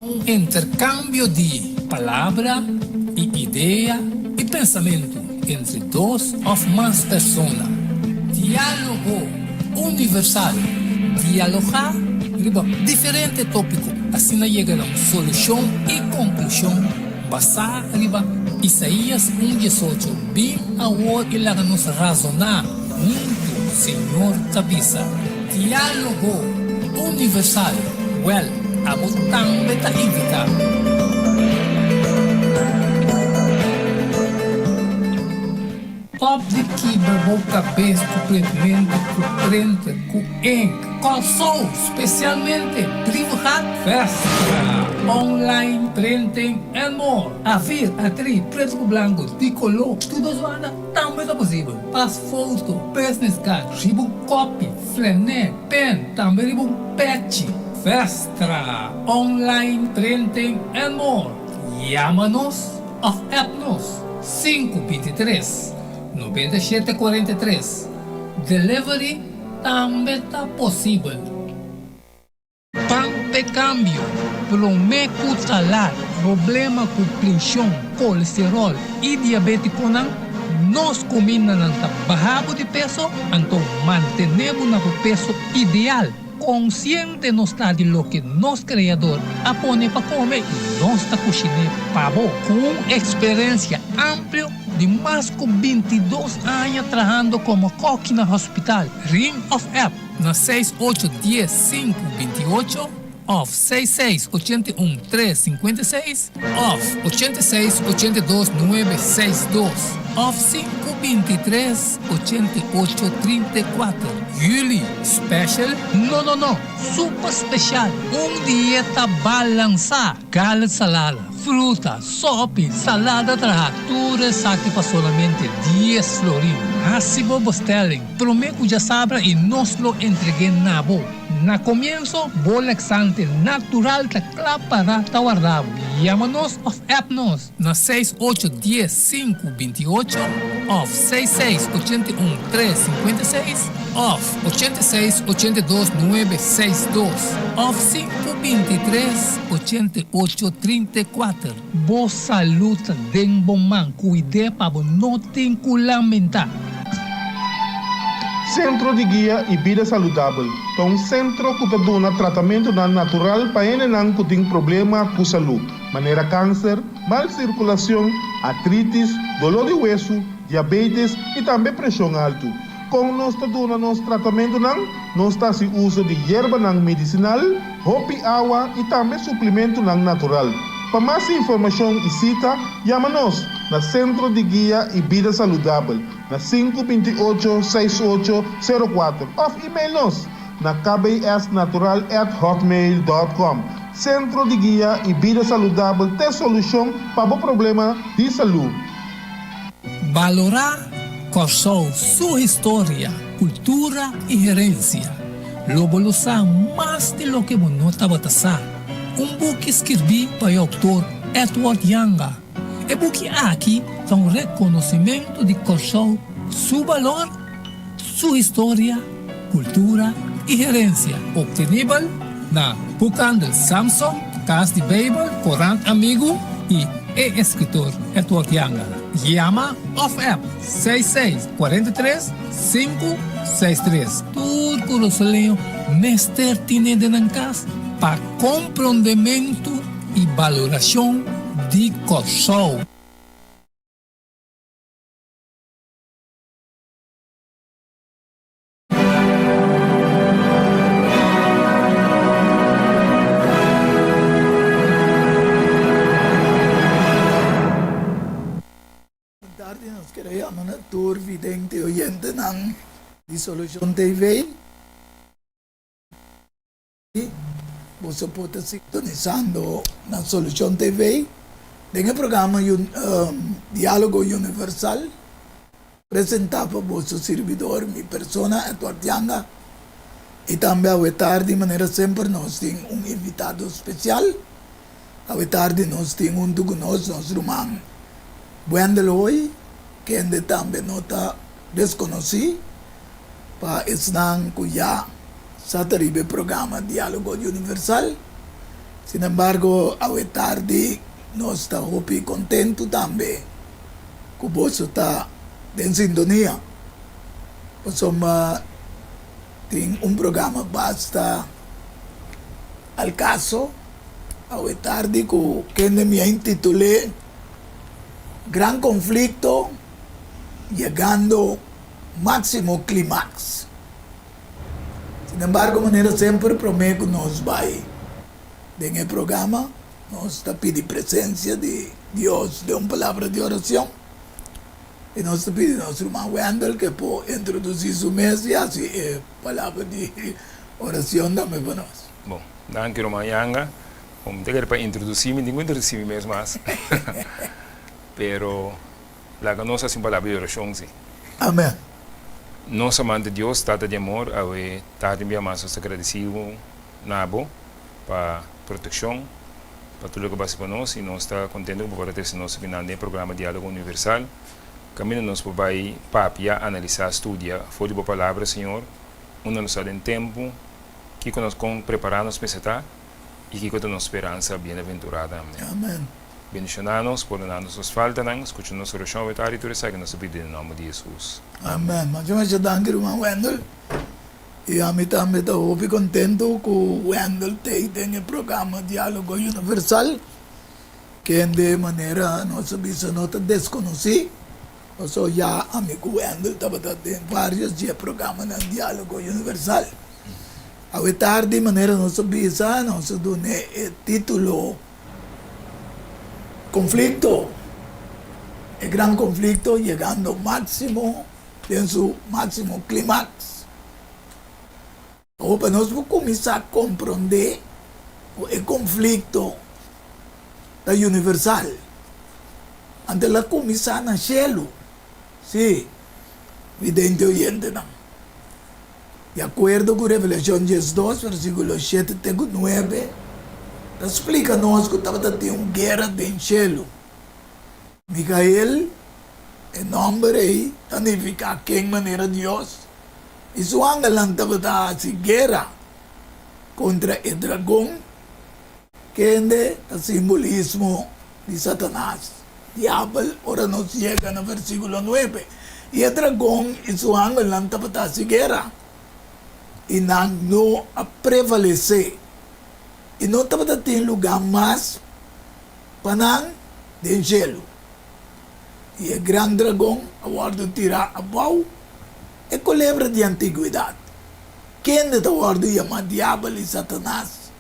Un intercambio de palavra e ideia e pensamento entre duas ou mais pessoas. Diálogo universal. Dialogar riba diferente tópico. Assim chega a uma solução e conclusão. Basar riba Isaías 1:18. Bem a hora que lá nos razonar. Muito, Senhor Cabeça. Diálogo universal. Well, abutang beta invita. Public que babou cabeça completamente com frente com calçou especialmente privado festa online printing and more a vir a tri preto com branco de color tudo zoada também é possível pas foto business card ribo copy flané pen também ribo patch festa online printing and more Llama-nos of app-nos 523 9743. Delivery também está possível. Pão de câmbio, prometo salário, problema com pressão, colesterol e diabetes não, nós comemos na barrabo de peso, então mantenemos no peso ideal. Consciente não está de lo que nosso criador apone para comer e nós está cozinhando pavo com experiência ampla de mais de 22 anos trabalhando como coque no hospital. Ring of App na 6810-528 of 6681-356 of 8682-962 of 523-8834. Julie, special? No. Super special. Dieta balança. Gallet salada, fruta, sopa, salada tudo aqui para solamente 10 florins. Hasibo Bostelling. Prometo já sabra e nós lo entreguei na boa. Na comienzo, bolexante natural ta para tawardabo. Llama-nos of app-nos na 6810-528 of 6681-356 of 8682-962 of 523-8834. Boa saúde den bom man, cuide para não ter que lamentar. Centro de Guia e Vida Saudável é um centro que dá tratamento natural para quem tem problema com saúde, maneira câncer, mal circulação, artrites, dolor de hueso, diabetes e também pressão alta. Com nós dando nosso tratamento, nós está se uso de erva medicinal, hopi água e também suplemento natural. Para mais informação e cita, chama-nos na Centro de Guia e Vida Saudável, na 528-6804, ou e-mail-nos na kbsnatural@hotmail.com. Centro de Guia e Vida Saudável tem solução para o problema de saúde. Valorar Corsou sua história, cultura e herência. Logo mais de lo que não estava book que escrevi para o autor Edward Yanga. E book aqui é um reconhecimento de Corsou, seu valor, sua história, cultura e herência. Obtenível na Bucandel Samsung, Casa de Bible, Corant Amigo e escritor Edward Yanga. Llama of App 6643-563. Tudo que o mestre tem de casa para compreendimento e valoração de Corsou. Nos queremos na tour vidente oyente ng Dissolution TV. Você pode sintonizando na Solution TV. Tem o programa Diálogo Universal. Apresentado por vosso servidor, minha persona, Edward Yanga. E também a tarde, de maneira sempre, nós temos invitado especial. A tarde, nós temos de nós, nosso irmão Buendeloy, que ainda também não está desconhecido, para estar com já sa taribe programa Diálogo Universal. Sin embargo, a tarde nós está hopi contento também que você está em sintonia. Somos tem programa basta al caso a tarde que me intitulé Gran Conflicto llegando máximo clímax. Sin embargo, maneira sempre prometo que nós vai en el programa, nos está pidiendo presencia de Dios, de una palabra de oración. Y nos está pidiendo a nuestro hermano Wendell que pueda introducir su mes y así palabra de oración dame para nós. Bom, danke Román Yanga. Om teker para introduzir-me, ninguém introduzir-me mesmo mais. Pero la que nos hace palabra de oración, sí. Amén. Nós amante Deus, tata de amor, awe tata de mais os agradecido nabo para proteção, para tudo que passa para nós e nós está contente por ter esse nosso final de programa Diálogo Universal. Caminho nós vai papia, analisar, estudar, foi de boa palavra, Senhor, nos em tempo que nós preparamos para estar e que com nossa esperança bem-aventurada. Amém. Amém. Bendicionanos, por nos nos falta, escucha nossa oração e tarde, tudo isso que nós pedimos em nome de Jesus. Amém. Mas eu acho que irmão Wendell. E a mim também estou contento que o Wendell tem o programa Diálogo Universal, que de maneira nossa bisa não está desconhecida. Eu sou já amigo Wendell, estava tendo vários dias programa no Diálogo Universal. A tarde, de maneira nossa bisa, nós damos o título Conflicto, el gran conflicto llegando máximo, en su máximo clímax. Para nós começar a compreender o conflito da universal. Antes de começar no cielo, sim, vidente oyente não. De acordo com Revelação 2, versículo 7 e 9, explica-nos que estava tendo uma guerra no cielo. Micael, o nome aí, significa quem maneira Deus. E su ángel estava tendo guerra contra o dragão, que é o simbolismo de Satanás. Diabo, ora nos chega no versículo 9. E o dragão e su ángel estava tendo guerra. E não a prevalecer. E não estava tendo lugar mais para não do cielo. E o grande dragão, agora tirar a pau, é culebra de antiguidade. Quem está agora chama diabo e Satanás?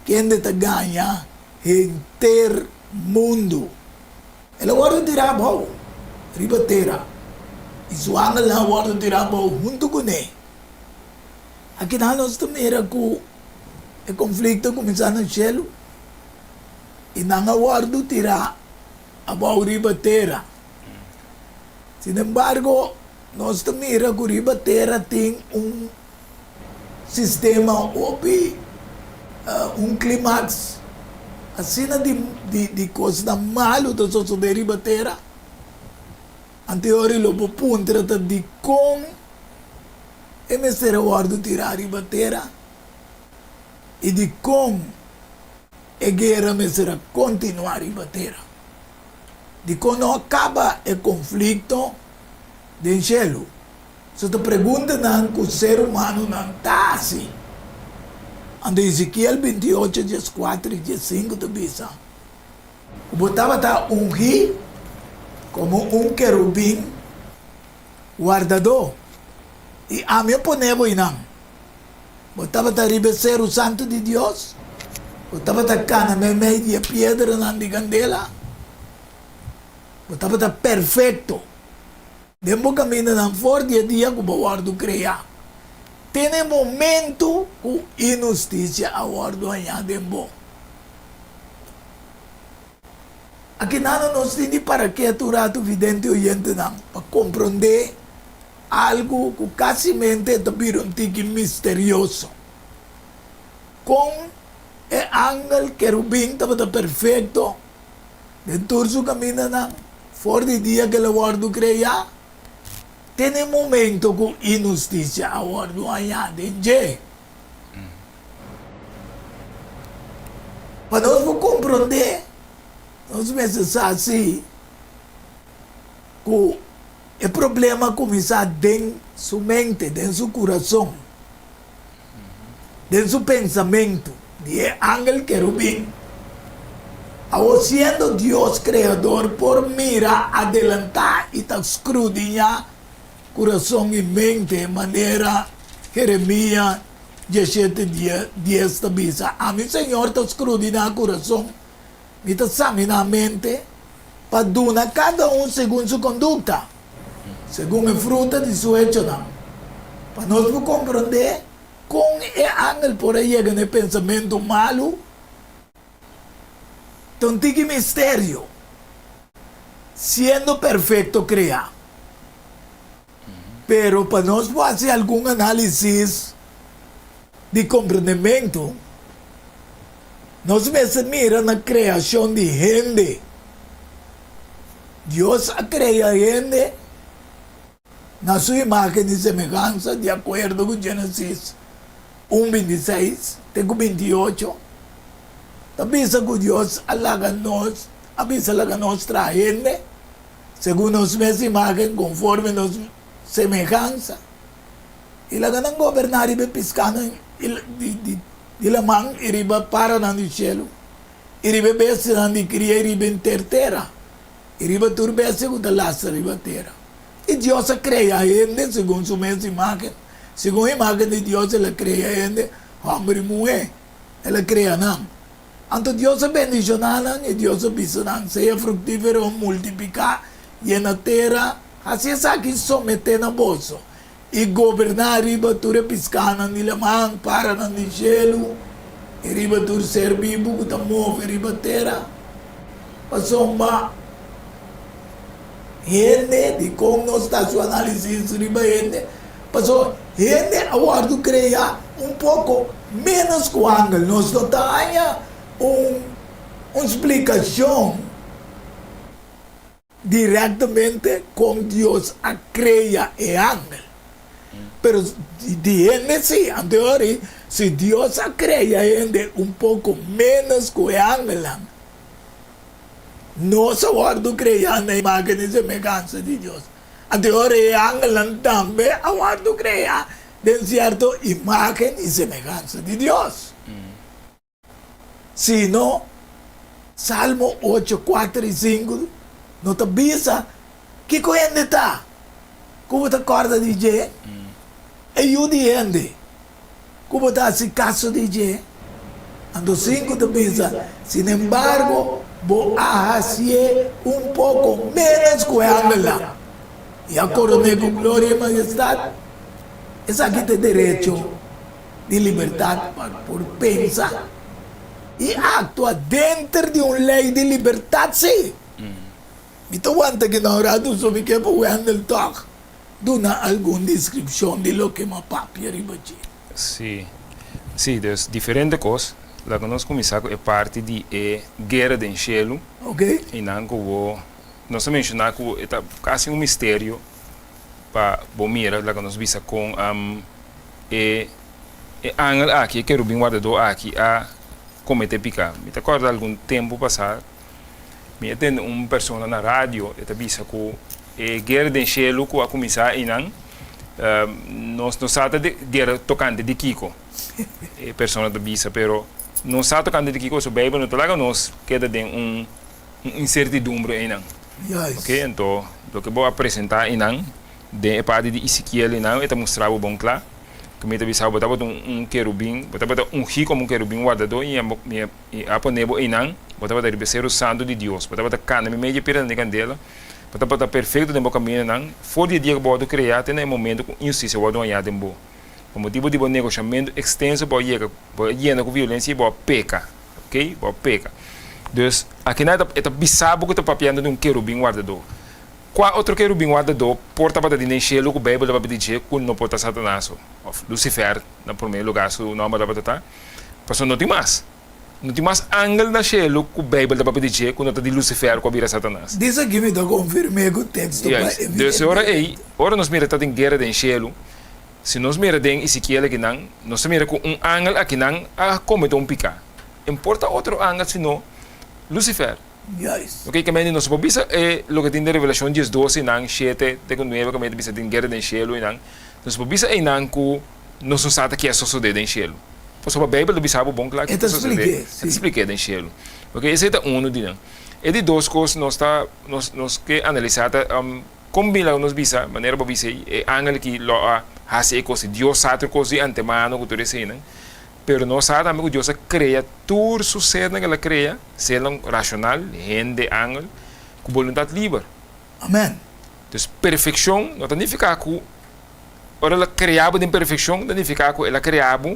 Quem está ganha inteiro mundo? Ele agora tirar a pau, ribateira. E sua ángel agora tirar a pau junto com ele. Aqui nós também era com o conflito começar no cielo e não aguardo tirar a pau ribateira. Sin embargo, nós também era com ribateira tem sistema opi, clímax, assim de coisa malo da sociedade ribateira. Anterior lo punto trata de como emestre guardo tirar ribateira e de como a guerra mesera continuar ribateira. De como acaba o conflito do cielo. Se te pergunta que o ser humano não está assim. Ando Ezequiel 28, 4 e 5 te bisa. O botava está ungido como querubim guardador. E a minha poneva e não. Botava está ribecer o santo de Deus. Botava está cana meio de pedra na de candela. Botava está perfeito. Demo caminho na for dia que o guardo criar. Tem momento que injustiça a guardo añade dembo. Aqui nada nos tem para que aturato vidente oyente não, para compreender algo que quase mente é um tique misterioso. Com o ángel querubim estava perfeito, dentro do caminho não, for de dia que o guardo criar. Tem momento que injustiça a guardo añade. Para nós vamos compreender, nós mesmos assim, que o problema começa dentro da sua mente, dentro do seu coração, dentro do seu pensamento, de ángel querubim. Ao sendo Deus Criador, por mira adelantar e escudriñar coração e mente, de maneira Jeremias 17:10 avisa. A mim, Senhor, está escudriñar o coração, me está examinar a mente, para dar cada segundo sua conduta, segundo a fruta de sua hecho. Para nós compreender como o ángel por aí chega no pensamento malo, então tem que mistério, sendo perfeito criar. Pero para nós fazer algum análise de compreendimento, nós mesmos mira na criação de gente. Deus cria gente na sua imagem e semelhança, de acordo com Gênesis 1:26, até 28. Avisa que Deus alaga nós, avisa a nossa gente, segundo a nossa imagem, conforme nossa semelhança. E lá não governar e piscando de la mão, e riba para no cielo, e riba bese de cria, e riba terra, e riba turbese com a laça riba terra. E Deus cria a gente, segundo sua mesma imagem, segundo a imagem de Deus, ela cria a gente, homem e mulher, ela cria não. Então Deus bendicionaram e Deus abençoaram, seja frutífero, multiplicar, e na terra, assim é que someter na bolsa. E governar, riba tura piscana, nila mão, para no cielo, e riba tura ser vivo, que move, riba terra. Passou uma gente, de como nós está sua análise, riba gente, passou gente, agora criar pouco menos que o ángel, nós não está uma explicação diretamente com Deus a criar o ángel. Pero de ele sim, anterior, se Deus a cria ele pouco menos que o ángel, nós agora criamos a imagem e semelhança de Deus. Anterior, o ángel também agora cria de certa imagem e semelhança de Deus. Se não, Salmo 8, 4 e 5, não te avisa que corrente está. Como te acorda de dizer? E eu diante. Como está esse caso de dizer? Ando 5 te avisa, sin embargo, vou fazer pouco menos que o ángel. E a coroné com glória e majestade. Esse aqui tem direito de liberdade por pensar. E atua dentro de uma lei de liberdade, sim. Então, antes que na hora do sobre que o handle talk, dona alguma descrição de lo que uma papia ribachi. Sim, sim, das diferentes coisas. Lá que nós começamos é parte de guerra do cielo. Ok? E não que nós mencionamos que é quase um mistério para mirar lá que nós vimos com ángel aqui, que Rubim guardador aqui a cometer picar. Me recordo algum tempo passado, me atende uma pessoa na rádio e disse que a guerra do cielo que a começar e não nós não sabemos de tocante de Kiko. A pessoa disse, pero não sabe tocante de Kiko, so Bíblia não traga nós queda de incertidumbre e não. Yes. Ok, então o que vou apresentar e não de parte de Ezequiel e não é mostrar o bom claro. Que me avisava botava querubim, botava rir como querubim guardador e a nebo e não, botava de ser o santo de Deus, botava cana me meia pira de candela, botava perfeito de boca minha não, foi de dia que pode criar tem momento com injustiça pode ganhar tempo. O motivo de negociamento extenso pode ir com violência e pode peca, ok? Pode peca. Então, aqui não é bizarro que está papiando de querubim guardador. Qual outro querubim guardador porta para de cielo que o Bíblia vai dizer que não pode Satanás ou Lucifer no primeiro lugar o nome da batata passou não tem mais ángel na cielo que o Bíblia vai dizer que não tem Lucifer que vira Satanás. Diz aqui me dá confirmar que o texto yes. Dessa hora nós mira em guerra do cielo se nós mira em Ezequiel aqui não nós mira com ángel aqui não a cometer picar importa otro ángel sino Lucifer. Yes. Ok, que nos pobisa lo que tiene Revelación 10:12 nang 7 de 9 que bisa din guerra den cielo nang nos pobisa nang ku nos usata que é suceder den cielo. Pois a Bíblia bisa bom claro que suceder. Expliquei den cielo. Ok, esse é um de não. E de duas coisas nós que analisata combina nos bisa maneira para bisa ángel que lo hace coisa Deus sabe coisa antemano que tu recebe. Pero nós sabemos que Deus cria tudo sucede naquela cria, sendo racional, gente, ángel, com vontade livre. Amen. Então, perfeição não significa que ora ela criava de perfeição, significa que ela criava,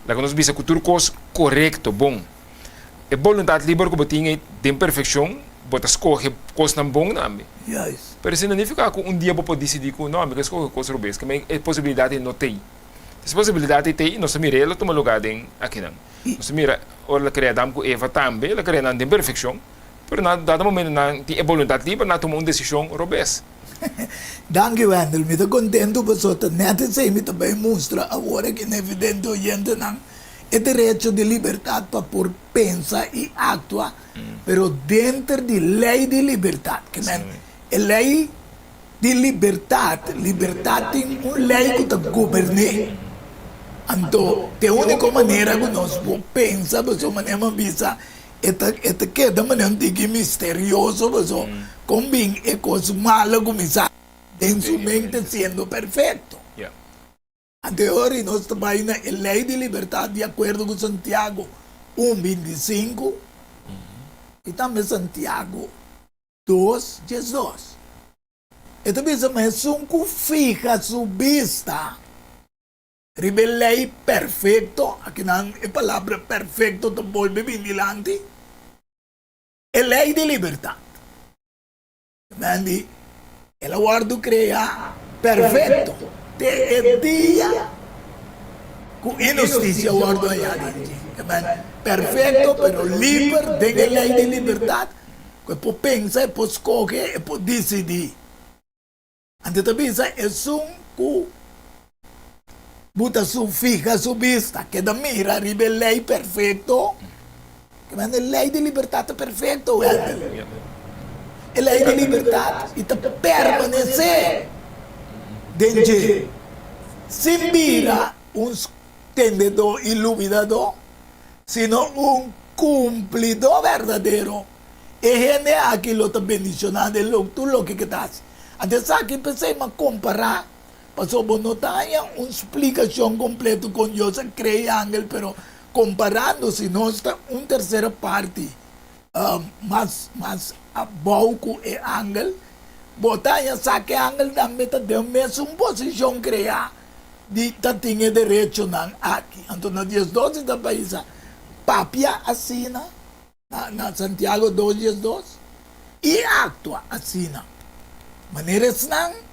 lá que nós vimos que tudo coisa correto, bom. E vontade livre que tinha de perfeição, bota escolher coisa não bom também. Yes. Pero isso significa que dia você pode decidir que não, mas escolher coisa ruim, que é possibilidade não tem. Essa possibilidade tem, nós miramos toma lugar aqui não. Nós mira, ora cria Adam com Eva também, ela cria não tem perfeição, pero na dado momento não tem vontade livre, não toma uma decisão robês. Dank u, Wendel. Ik ben contento per sotto. Net se mi também mostra agora que é evidente oyente não é direito de liberdade para por pensar e actuar, pero dentro de lei de liberdade, que é lei de liberdade, liberdade tem uma lei que te governa. Então, de única maneira que nós pensamos, de maneira visa, esta queda maneira de misterioso, combina e coisa mala começar em sua mente sendo perfeito. Anterior, nós trabalhamos na lei de liberdade de acordo com Santiago 1:25 e também Santiago 2:12. Então, mas um que fica sua vista. Ribelei perfeito, aqui não é palavra perfeito, te volve vinilante. É lei de liberdade. Quindi, ela guarda crea perfeito. Te é dia com injustiça guarda allá. Perfeito, pero livre, tem a lei de liberdade. Que pode pensar, pode escolher, pode decidir. Antes de pensar, é que buta su fija su vista, que da mira arriba lei perfetto, che è lei di libertà perfetto, è lei di libertà, e te permanece dentro, sin mira un tendedor iluminador, sino un cumplidor verdadero, e gente aquí lo te bendicionado, tú lo que estás. Antes aquí pensé a comparar. Passou por notar uma explicação completa com Deus, cria ángel, pero comparando-se, nós está uma terceira parte, mais abaixo é ángel, botar e saque ángel também está dentro da mesma posição criar, de tinha direito não aqui. Então, na 10:12 da país, papia assina, na Santiago 2:12, e actua assina. Maneiras não,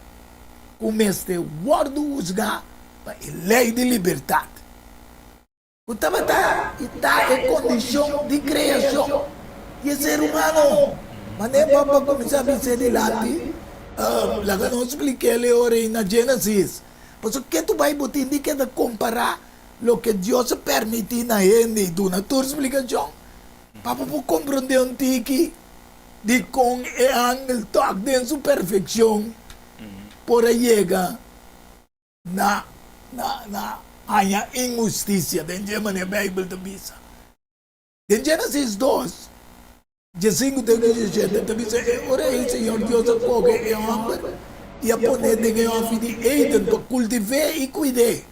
como este guarda usga para a lei de liberdade. O está em condição de criação. E o ser humano, mas nem para começar a ser de lado, lá que não expliquei ora na Gênesis. Mas o que tu vai botar indica de comparar o que Deus permite na gente e do na tua explicação. Para compreender um tique de com o ángel toque em sua perfeição. Por llega na haya injusticia dentro da Bíblia da Bisa. Em Gênesis 2, de 5 até 17, da Bisa, ora o Senhor Deus acoge o homem e a põe de uma filha de Eden para cultivar e cuidar.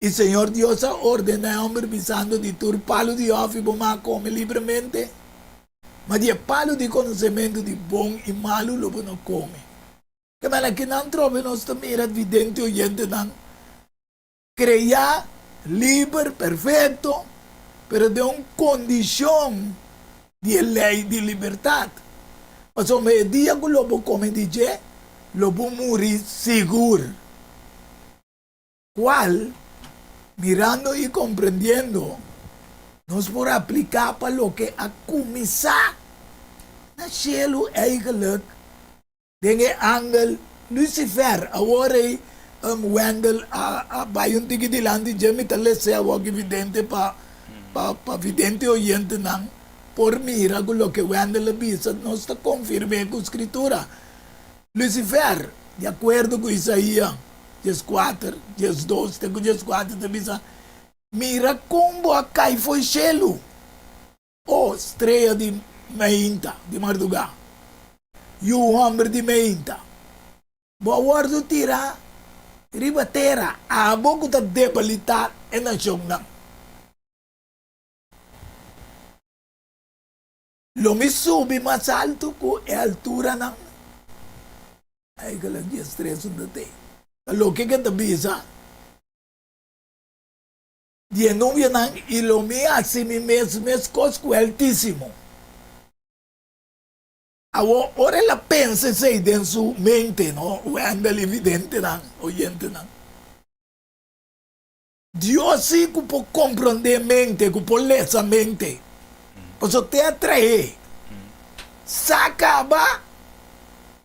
E o Senhor Deus ordena ao homem visando de tur palo de ofe para comer livremente, mas de palo de conhecimento de bom e malo não come. Que me que não trove nós também era evidente oyente não criar livre, perfeito, pero de uma condição de lei de liberdade. Mas o meio dia que o lobo come dizer, lobo morrer seguro. Qual, mirando e compreendendo, nós podemos aplicar para o que a começar na cielo eigenlijk. Dengan angel Lucifer, awore Wendel, bayon tigi di landi jemi tale se awag evidente pa para vidente oyente nan, por mira con lo que Wendell le visa, no está confirmé con escritura. Lucifer, de acuerdo con Isaías 14, 12, tengo 14, te visa, mira como acá foi cielo, oh, estrela de meinta, de madrugada, e o homem de meinta. Boa guarda tira, ribatera, a boca da debilitar e na chão. Lo me sube mais alto que a altura não. Aí que lang dias tres não tem. Lo que te bisa. Die não via não e lo me assim mes cosco altíssimo. Ora ela pensa sei dentro sua mente, não? O anda evidente não, oyente não. Deus sim que pode compreender mente, que pode ler essa mente. Você te atrai. Sacaba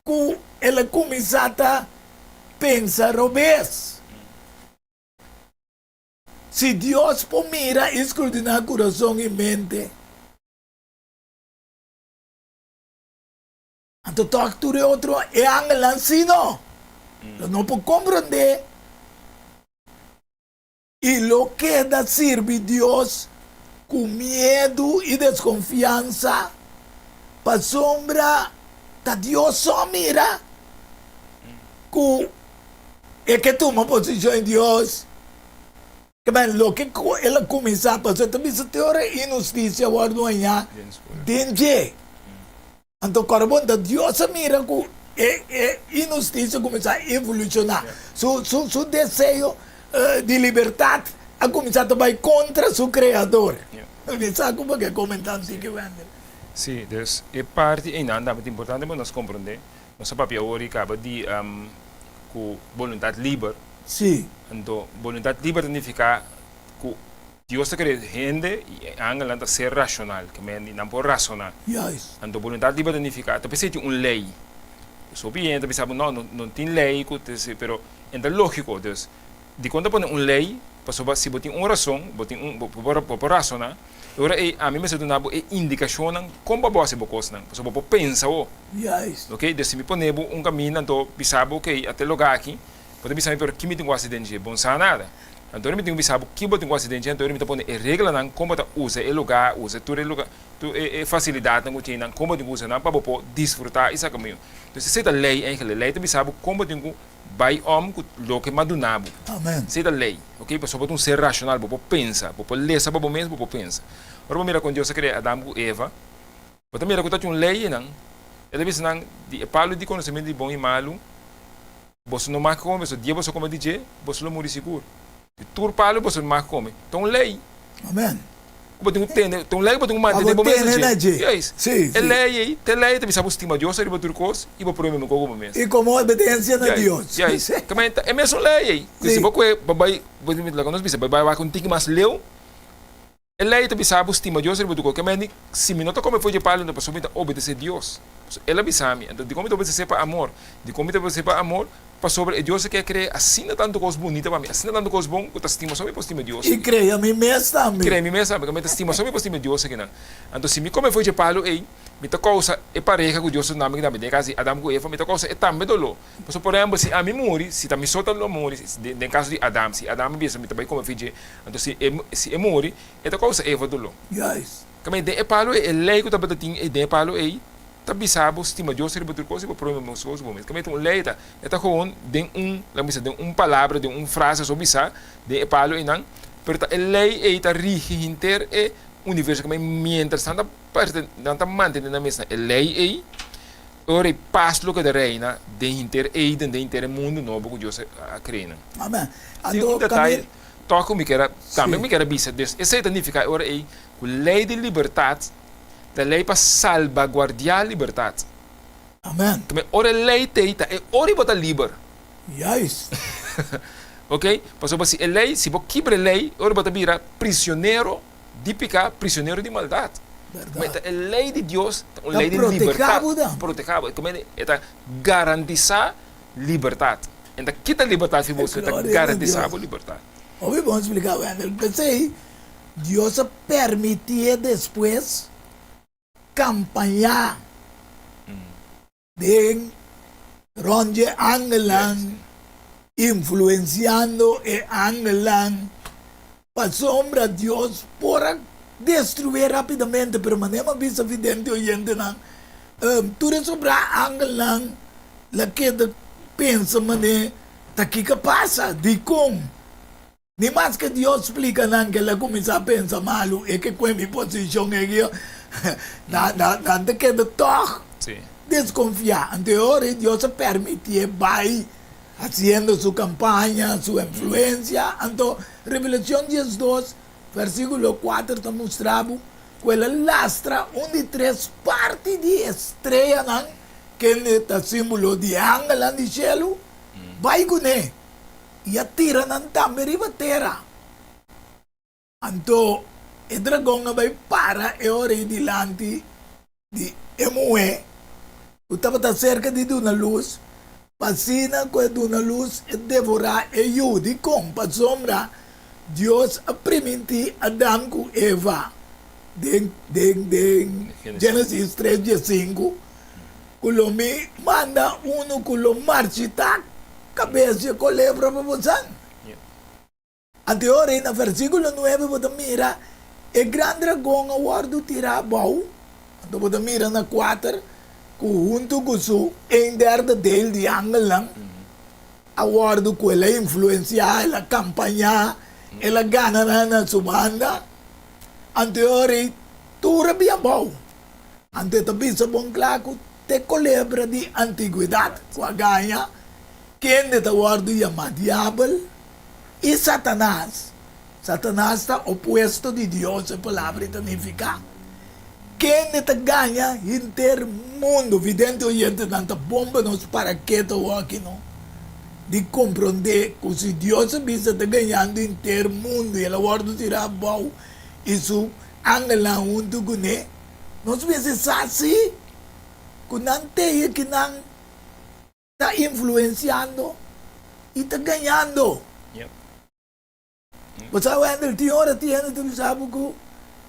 que ela começa a pensar ao vez. Se Deus por mira escrutinar coração e mente, então tu é outro é angel ansino. Não pode compreender. E lo que da serve Deus com medo e desconfiança, para sombra da Deus só mira, que é que toma posição em Deus, que bem, lo que ela começa a fazer, também se teoria injustiça, o arduanha, dentro. Então, quando da Deus mira, que é injustiça começa a evolucionar. Seu desejo de liberdade a começar a vai contra seu criador. Sabe como é comentando que vende? Sim, dus é parte e nada muito importante para nós compreender. Nossa papel hoje acaba de com vontade livre. Sim. Então, vontade livre significa que Deus quer gente e angela ser racional, que não pode racionar. Yes. Então, vontade livre significa que precisa de uma lei. Só bem, pensamos não tem lei, pero é lógico, dus de quando põe uma lei, para se botar uma razão, para racionar, agora a mim me se dá uma indicação como você vai fazer, para você pensar, Yes. ok? Então se me põe um caminho, então pensava, ok, até lugar aqui, pode pensar, pero que me tem um acidente, bom sabe nada. Então eu me tenho pensado que eu tenho um acidente, então eu me põe a regra não como você usa o lugar, usa tudo o lugar, facilidade não tem, como você usa não para você desfrutar esse caminho. Então se você a lei, a lei também sabe como tem vai com o que madunabo. Amen. Se da lei, ok? Para só ser racional, para pensar, para ler, sabe para mesmo, para pensar. Agora mira quando Deus criou Adão e Eva, para mira quando tem uma lei não, ele diz não, de palo de conhecimento de bom e malo, você não marca como, você dia você como DJ, você não morre seguro. De tur palo você não marca como. Então lei. Amen. Tem lei para manter de bom mesmo. É isso. Sim. É lei, tem lei, também sabe estima Deus, ele vai ter coisa e vai provar mesmo como mesmo. E como obediência de Deus. É mesmo lei. Se você vai nós bisa, vai contigo mais leu. É lei também sabe estima Deus, ele vai ter coisa. Que se me nota como foi de palo, não posso obedecer Deus. Ela avisa-me, então de como eu obedecer para amor, de como eu obedecer para amor, para sobre Deus quer criar assim tanto coisa bonita para mim, assim tanto coisa bom, que eu estima só me estima Deus. E creia me mesmo também. Creia me mesmo, porque eu estima só me estima Deus aqui não. Então se me como foi de palo, me ta causa é pareja com Deus na minha vida, caso Adão com Eva, me ta causa é também dolor. Por exemplo, se a mim morre, se também solta lo morre, no caso de Adão, se Adão me me também como filho, então se morre, é ta causa Eva dolor. Yes. Como é palo é lei que tá batating é palo tapi sabe estima Deus ele botou coisa para problema meus coisas bom. Como é um lei tá com den palavra, de frase sobre isso, de palo e não, pero a lei tá rige inter universo como mientras tanta parte tanta mantém na mesma lei ora paz lo que da reina de inter de inter mundo novo que Deus a criar. Amen. Ando detalhe toco me quer também me quer bisa des esse significa ora a lei de liberdade da lei para salvaguardar a liberdade. Amen. Como ora lei teita é ora bota liber. Yes. Ok? Porque se a lei, se você quebra a lei, ora bota vira prisioneiro de pecado, prisioneiro de maldade. Mas a lei de Deus, a lei de liberdade, protegado, como é garantizar liberdade. Então, que a liberdade se você garantir a liberdade. Ouvi bom explicar, Wendel. Pensei, Dios permitía después campaña de Ronje Angelan influenciando e Angelan para sombra Dios por destruir rápidamente, pero manera vista evidente oyente nan tudo sobre Angelan la que pensa mané daqui que passa de com ni mais que Deus explica nan que ela começa a pensar malo é que com a minha posição é que nada que de toch Sí. desconfiar. Anterior Deus permitia vai haciendo su campaña, su influencia. Entonces, Revelación 12, versículo 4, está mostrando que la lastra, de tres partes de estrella, nan, que es el símbolo de ángel en el cielo, vai con él. Y atira nan también riba terra. Entonces, el dragón vai para e ora delante de Emoé. Estava cerca de una luz. Pasina com uma luz e devorar e Yudi com para sombra. Deus permitiu Adão com Eva. De Gênesis 3:5. Quando me manda quando marchita cabeça com lebra para você. Anterior no versículo 9 você mira e grande dragão guarda tirar bau. Então você mira na 4 junto com su derde dele de Angelan, aguardo com ela influenciar, ela campanhar, ela ganhar na sua banda. Anterior, tudo é bem bom. Antes também se bom claro, te colebra de antiguidade, com a ganha, quem te aguardo chama diabo e Satanás. Satanás está oposto de Deus, a palavra significa. Quem te ganha inteiro mundo, vidente oyente, tanta bomba nos paraquedas aqui, não? De compreender que se Deus está ganhando inteiro mundo e ela guarda tirar bom, isso angela junto com ele, nós pensamos assim, que não tem que não está influenciando e está ganhando. Yep. Você vai ter hora, tu sabe que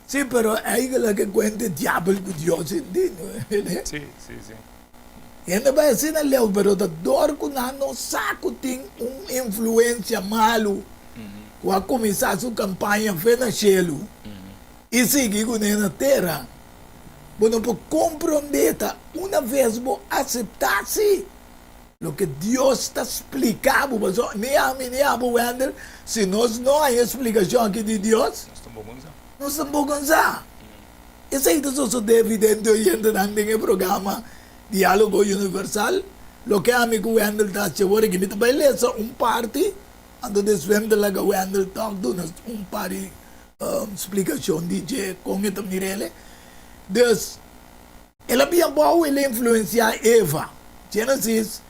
sí, pero hay que cuente diablo con Dios, ¿entiendes? Sí, sí, sí. Y no va a decir el leo, pero the dor con no saco tiene una influencia malo. Va a comenzar su campaña en el cielo. Y sigue con la tierra. Bueno, por comprender, una vez vos aceptarse lo que Dios está explicando, ni a mí ni a vos, si no hay explicación aquí de Dios, não se bogonza. Esse aí só é evidente oyente no programa Diálogo Universal. Lo que amigo Wendel está chegando aqui, me vai ler só parte, ando desvendo lá que Wendel está dando parte explicação de como é mirele. Dus, ela bem boa, ele influencia Eva. Gênesis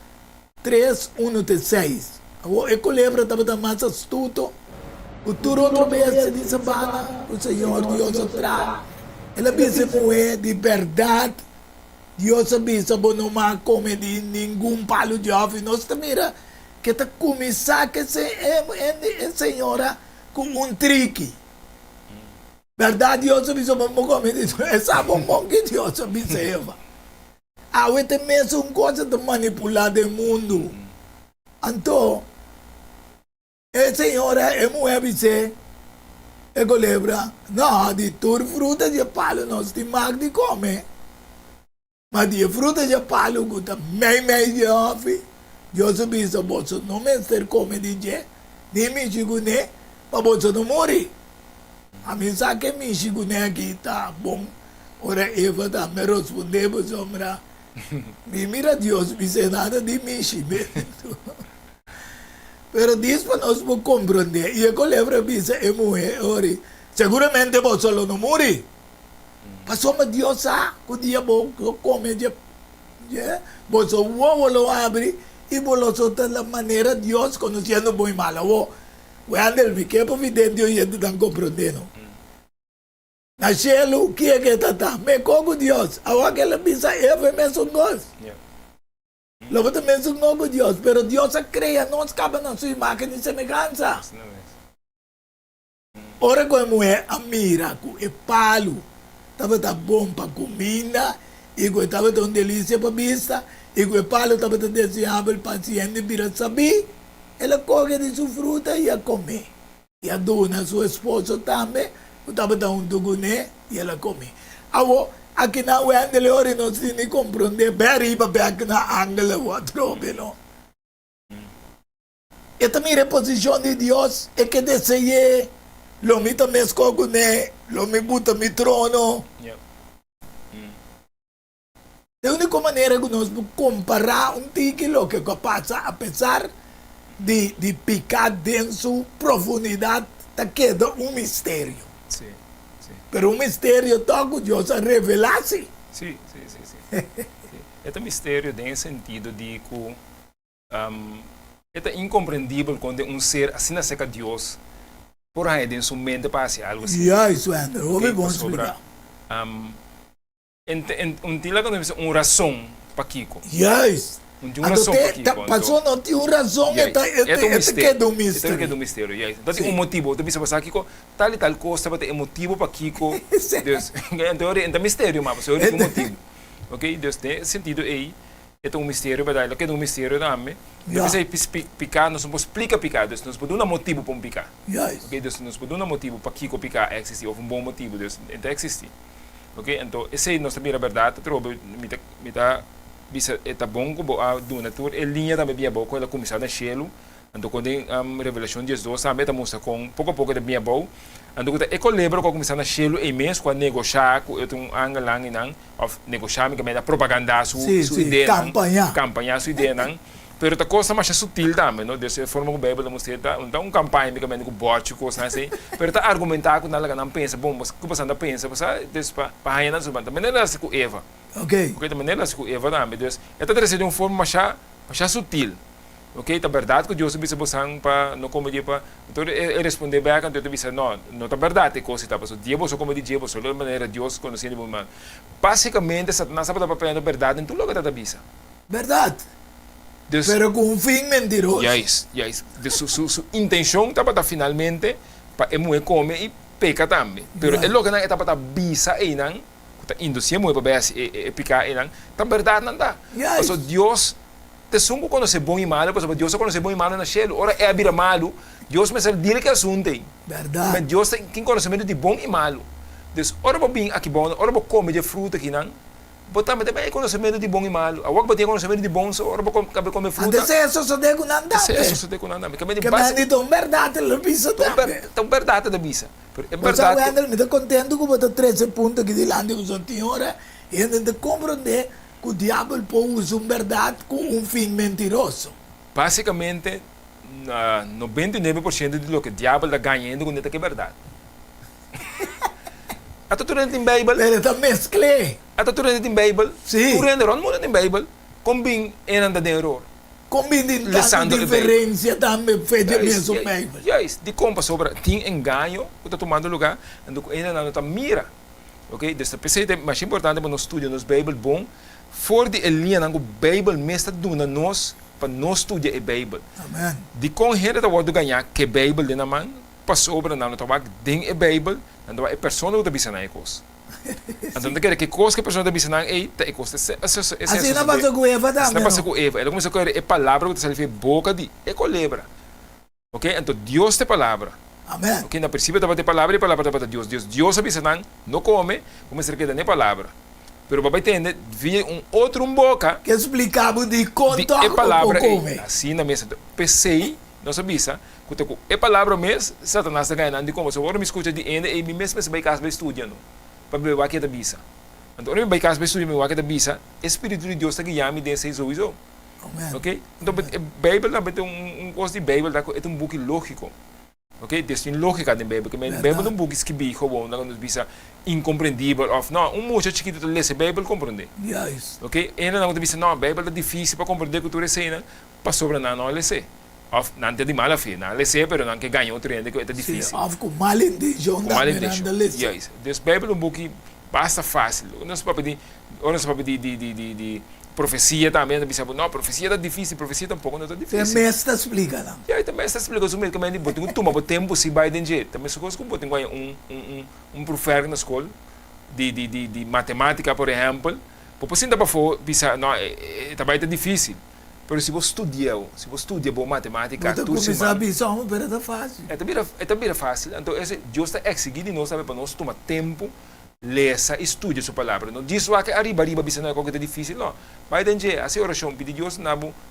3:1-6. Eu colebra estava mais astuto. O tur outra vez de sabana, o Senhor Deus atrás. Ela disse moé de verdade. Deus avisa bom não come de nenhum palo de ovo. Nós mira que está começar que é senhora com trique. Verdade, Deus avisa bom come de essa bom que Deus avisa Eva. Aí tem mesmo coisa de manipular o mundo. Então, a senhora é mulher dice, e colebra, não, de tur fruta de palo nós temos de comer. Mas de fruta de palo, que está meio de off, Deus avisa, você não me ser come de je, nem me chigune, para você não morrer. A mim sabe que me chigune aqui tá bom. Ora, Eva está me responder, você me mira Deus, me sei nada de mim, pero diz para nós compreender. E a colebra diz, é mulher, ori, seguramente você não morre. Mas só Deus sabe que o dia bom come, você o abre e você tem a maneira de Deus conhecendo bom e mal. O andel me quer para vidente e gente não compreendendo. Na cielo, o que é que está? Me cogo Deus. Agora que ela pensa, Eva é mesmo Deus. Logo também são com Deus, pero Deus cria, nós cabe na sua imagem e semelhança. ora como é a mira, com é palo, estava tá bom para comida, e que estava tão delícia para vista, e que o palo estava tão desejável para paciente para saber, ela corre de sua fruta e a comer. E a dona, sua esposa também, estava tão duguné e ela come. Agora, aqui na UEM de Leore não se nem compreende, bem para aqui na Angela, o outro, não. E também a posição de Deus é que deseja, lo me também escolhe, lo me bota mi trono. Yep. De única maneira que nós podemos comparar um título que passa, apesar de picar dentro de sua profundidade, está queda um mistério. Sim, sim. Pero um mistério toca Deus a revelar-se. Sim, sim, sim, sim. É um mistério no sentido de que é incompreendível quando um ser assim nasce com Deus, por aí dentro sua mente passa algo assim. E isso, André, ouve bom explicar. Um tila quando você uma razão para Kiko. Yes. Uma razão para Kiko. Passou não tinha uma razão, é que do mistério. É que do mistério, yes. Então um motivo, tu pensa para Kiko, tal e tal coisa, para ter motivo para Kiko. Deus, então é mistério, mas é um motivo. Ok, Deus tem sentido aí. É um mistério, para dar, que é um mistério também. Então você picar, nós não explica picar, Deus, nós podemos dar motivo para picar. Yes. Ok, Deus, nós podemos dar motivo para Kiko picar existir, ou um bom motivo, Deus, então existir. Ok, então essa é a nossa primeira verdade, trobe, me tá bisa é bom que a do natura é linha também bem boa, ela começar na chelo, então quando a revelação de Jesus também tá mostra com pouco a pouco de bem boa, então quando é que lembra que começar na chelo e mesmo quando negociar com um ângulo lá não, ou negociar me que propaganda sua ideia, campanha sua ideia não. Pero a coisa mais sutil também, não? Dessa forma que a Bíblia mostra, então campanha que também com bote, coisa assim. Pero tá argumentar com nada que não pensa, bom, mas que você não pensa, você despa para aí não suban. Também ela se com Eva. Ok. Ok, também ela se com Eva também, Deus. Esta traz de uma forma mais sutil. Ok, tá verdade que Deus bisa bosang para não como dia para, então ele responder bem quando eu bisa não tá verdade coisa tá passou. Dia você como dia você de maneira Deus conhecendo bem mal. Basicamente Satanás sabe para pegar verdade em tudo lugar da bisa. Verdade. Deus, pero com um fim mentiroso. Yes. Su intenção estava finalmente para ele comer e pecar também. Pero ele logo não estava para bisa aí não, está induzir muito para ver picar aí não. Tá verdade não tá. Yes. Então Deus te sungo conhece bom e malo, porque Deus conhece bom e malo na cielo. Ora é abrir malo, Deus me sabe dire que assunto tem. Verdade. Mas Deus tem quem conhecimento de bom e malo. Deus ora para bem aqui bom, ora para comer de fruta aqui não. Botar mas também conhecimento de bom e malo. A outra tem conhecimento de bom, só ora para comer fruta. Antes isso só de nada. Isso só de nada. Que me então verdade, ele pisa também. Então verdade da bisa. É verdade. Mas eu me tô contento com botar 13 pontos aqui delante do senhora e ainda compreender que o diabo pode usar verdade com um fim mentiroso. Basicamente, 99% de lo que o diabo está ganhando com isso é verdade. A tu rende em Bible. Ele está mesclando. A tu rende em Bible. Sim. Tu rende não em Bible. Combin enanda de error. Combin de diferença também feita mesmo Bible. Yes. De como sobre tem engano que está tomando lugar, então ainda não está mira. Ok? Desta pessoa é mais importante para nós estudar nos Bible bom. For de linha na Bible mesmo duna nós para nós estudar a Bible. Amen. De com gente da word ganhar que Bible de na man passobre não tawag ding a Bible, então a pessoa não bisa na coisa. Então que coisa que a pessoa não bisa na é tá coisa. Assim não passa com Eva também. Não passa com Eva. Ela começa com a palavra que se fez boca de ecolebra. Ok? Então Deus te palavra. Amém. Ok? Na princípio estava te palavra e palavra estava Deus. Deus bisa não come, começa a quedar nem palavra. Pero papai entende, vinha outro boca que explicava de conta a palavra assim na mesa. Pensei, não sabia, que a palavra mesmo, Satanás está ganhando de como. Se agora me escuta de ainda, e me mesmo se vai casa estudando, para ver o que é da bisa. Então, me vai casa estudando o que é da bisa, o Espírito de Deus está guiando desse isso. Ok? Então, a Bíblia também tem coisa de Bíblia, é um book lógico. Ok? Tem lógica na Bíblia, porque a Bíblia é um book esquibi, como não bisa incompreendível, ou não, muito chiquito lê a Bíblia compreender. Yes. Ok? Ainda não bisa, não, a Bíblia é difícil para compreender que tu recebe, para sobre não lê. Não tem de mala fé, não lê, pero não que ganha outro ainda que é difícil. Sim, com mal intenção também não lê. Yes. Deus Bíblia é um book basta fácil. Não se pode pedir profecia também, não, profecia está difícil, profecia tampouco não está Você difícil. mesmo explica, não? E aí também está explicando que também botem toma tempo se vai de jeito. Também se coisa que botem professor na escola de matemática, por exemplo, por sinta para for, bisa, não, também está difícil. Mas se você estuda boa matemática, Você começar a visão, mas é fácil. É também fácil. Então, Deus está exigindo de nós para nós tomar tempo, ler, estudar sua palavra. Não diz que arriba, bisa não é qualquer coisa difícil, não. Vai de jeito, assim oração, pedir Deus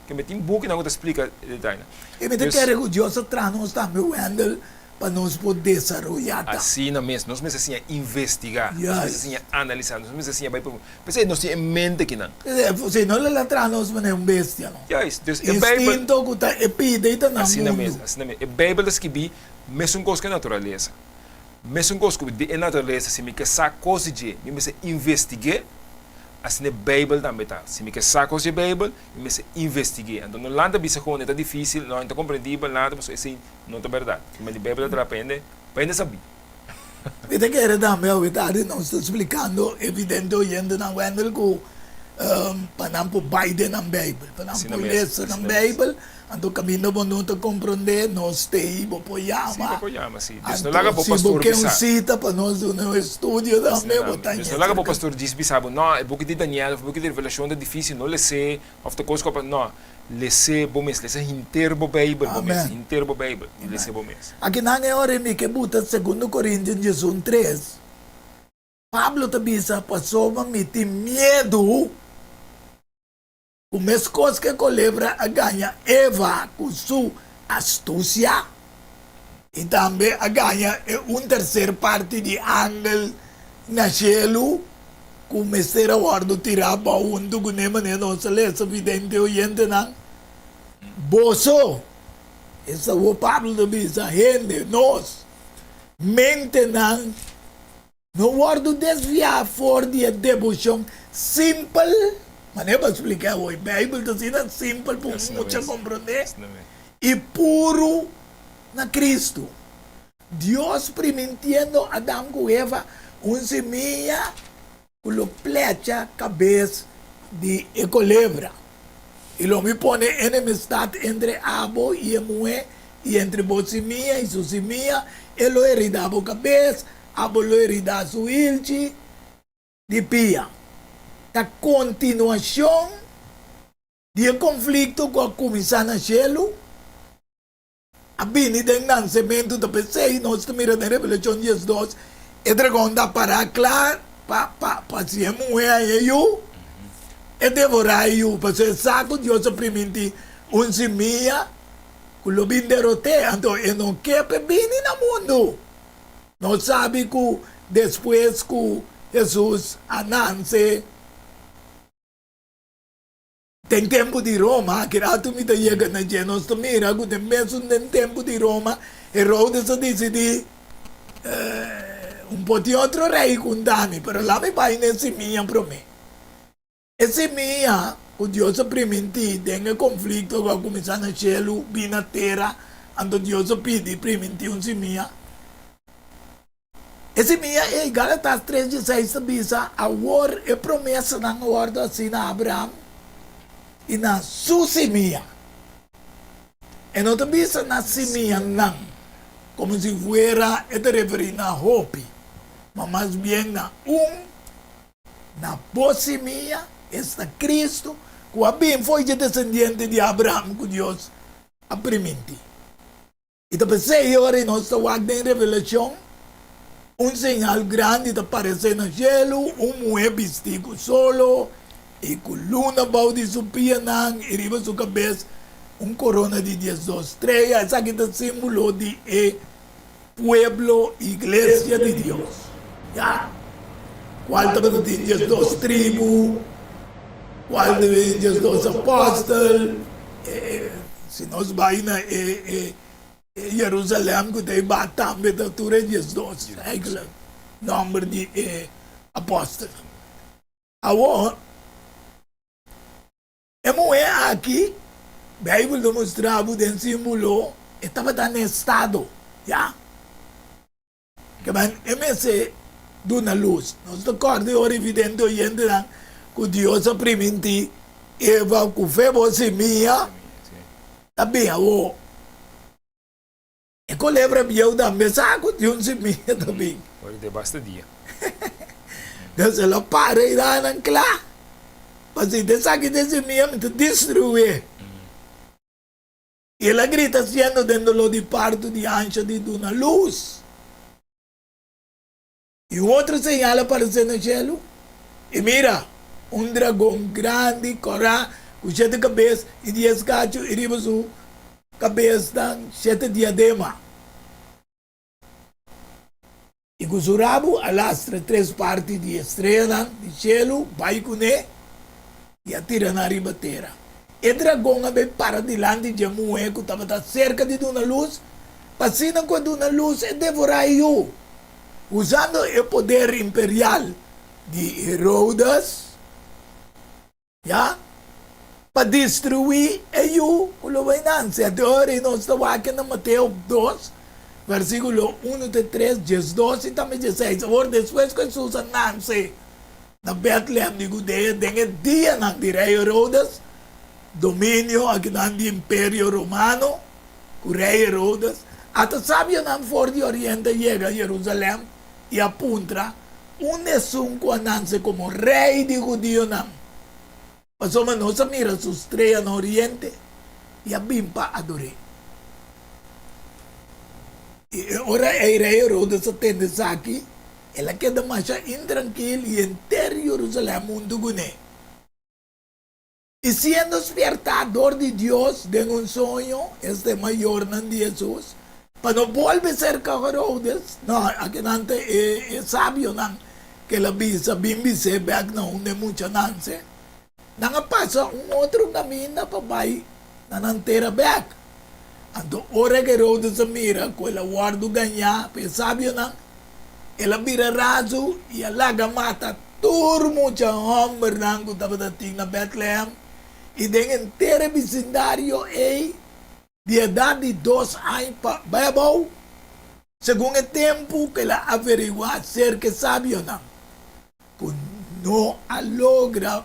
que me tem book não te explica detalhe. E me quer que Deus traz nós também o handle para nós poder desenvolver. Assim mesmo, nós mesmos assim investigar, Yes. nós mesmos assim analisar, nós mesmos assim vai para, pensei nós temos em mente que não. Você não lhe traz nós para um bestia, não? Yes, Deus é Bíblia. Instinto que está epideta na Assim mundo. mesmo, assim mesmo. A Bíblia escreve mesmo coisa que é natureza. Mesmo coisa que é natureza, se me quer saber coisa de, me se investigar, assim a Bíblia também tá. Se me quer saber coisa de Bíblia, me se investigar. Então, no lado bisa como é difícil, não é compreendível, nada, mas assim não é verdade. Mas a Bíblia aprende saber. Você quer também, eu não estou explicando, evidente, oyendo na Wendel que para não Biden na Bíblia, para não Assim ler mesmo, na assim mesmo. Bíblia, então caminho para não compreender, nós temos apoiar. Sim, apoiamos, sim. Deus não larga para o Se pastor você bisa. cita para nós no estúdio também, botar Deus não larga para o pastor diz bisabo, não, é porque de Daniel, é porque de revelação é difícil, não lhe sei, of the coisa que não, lhe sei bom mês, lhe sei inteiro bom Bíblia, bom mês, Amém. inteiro bom Bíblia, lhe sei bom mês. Aqui na hora me que buta 2 Coríntios 13. Pablo também passou a me ter medo. O mesmo coisa que colebra a ganha Eva com sua astúcia. E também a ganha terceira parte de ángel na cielo. Com mestre guardo tirar para do que nem maneira nossa lesa evidente oyente não. Boso. Essa é o Pablo também, essa gente, nós. Mente não guardo desviar fora de devoção simples. Mas não é para explicar hoje. A Bíblia está sendo simples para muitos compreender. E puro na Cristo. Deus permitindo Adão com Eva semeia com a flecha cabeça de ecolebra. E lo me pone enemistad entre abo e a mulher, e entre você e sua semia, ele lo heredava a cabeça, abo lo heredava sua ilche, de pia. A continuação do conflito com a comissão na cielo, a vinda do nascimento da pessoa, nós miramos na Revelação 12, e dragão da para claro, para se a mulher e eu, e devorar eu, para ser saco, Deus permite semia, que lo binderote, então ele não quer vir no mundo. Não sabe que depois que Jesus anuncie, tem tempo de Roma, que rato me chega na Genos, mira, que tem mesmo tem tempo de Roma, Herodes decide po' di altro rei con Dani, però la mi vai nesse minha para mim. Esse minha, o Deus primenti, tem conflito com a comissão no cielo, bem na terra, ando Deus pede primenti minha. Esse minha é Gálatas 3:16 bisa, a war é promessa na ordem assim na Abraão e na sua semia. E não bisa na semia não, como se fuera e te referir na hope, mas mais bem na boa semia, está Cristo, que bem foi de descendente de Abraão, que Deus a permite. E depois agora em nossa em revelação, sinal grande está aparecendo no cielo, mulher vestido solo, e com luna balde subia e riba sua cabeça, corona de 12 estrelas, essa aqui está símbolo de pueblo, igreja de Deus. Já? Qual de 12 tribos, qual de 12 apóstolos, se nós vamos na Jerusalém, que tem também da altura de 12, é número de apóstolos. Agora, é mulher aqui, a Bíblia demonstrava o símbolo, estava dando estado, já? Que é do na luz. Nós acordamos agora evidente oyendo que Deus permite E va ku febo si mia, Sì. tabi awo. E ko lebra biyaw da mesako yun si mia tabi. Ora te basta dia. Dasa la pare ira ng kla. Pasi de saki de si mia me te destruye. E la grita siendo dentro di parto di ansia di una luz. E outro señal aparece no cielo. E mira, un dragão grande, corá, com 7 cabeças e 10 cachos, e riba sua cabeça, 7 diadema. E com o rabo alastra 3 partes de estrela de cielo, vai com ele e atira na riba terra. E dragão abe para dilante de Jamué, que estava cerca de uma luz, passando com uma luz e devorar eu. Usando o poder imperial de Herodes, ya, para destruir eu, o lobainanse. Agora nós estamos aqui na Mateus 2, versículo 1 de 3, 12 e também 16. Agora, depois que Jesus nasce na Bethlehem de Judeia, tem o dia de rei Herodes, domínio aqui do Império Romano, o rei Herodes, até sabe que for de Oriente chega a Jerusalém e apunta um quando como rei de Judeu. Mas o menos mira sua estrela no Oriente e a bimpa adore. E ora o rei Herodes atende aqui, ela queda mais intranquilo e inteiro Jerusalém mundo gune. E sendo despertador de Deus de um sonho, este maior de Jesus, para não volver a ser Herodes, não, aqui não é sábio, não, que ela bisa, bimbise, back não, não é muito, não, se. Não passa outro caminho para vai, não terá back. Então, ora que Herodes mira, que ela guarda ganhar, porque sábio, não, ela vira raso e ela mata turmo de homem, não, que estava na Bethlehem, e den inteiro vecindário é de idade de 2 anos para bebê, segundo o tempo que ela averigua ser que sabe ou não. Por não a logra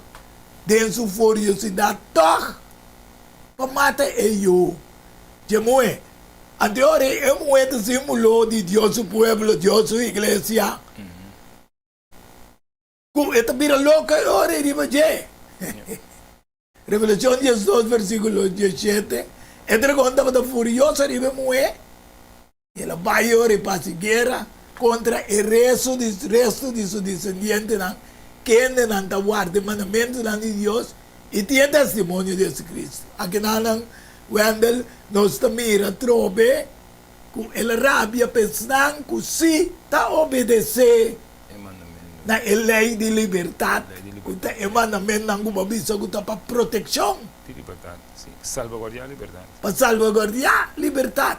de sua curiosidade para matar eu. Jemué, anterior é muito símbolo de Deus, o povo, Deus, a igreja. Esta vira louca, ora, ele vai Revelación 12, versículo 17. El dragón estaba furioso, arriba muere. Y el mayor y pasa guerra contra el resto de sus descendientes, que andan a guardar mandamientos de Dios y tiene testimonio de Jesucristo. Aquí nanan, Wendell, nos mira, trobe, con el rabia pensando que sí está obedecer na lei de liberdade. Kuta emanamento ng gumabisa kuta pa proteksyon. Di libertad, sí. Salvaguardar libertad. Pa salvaguardia libertad.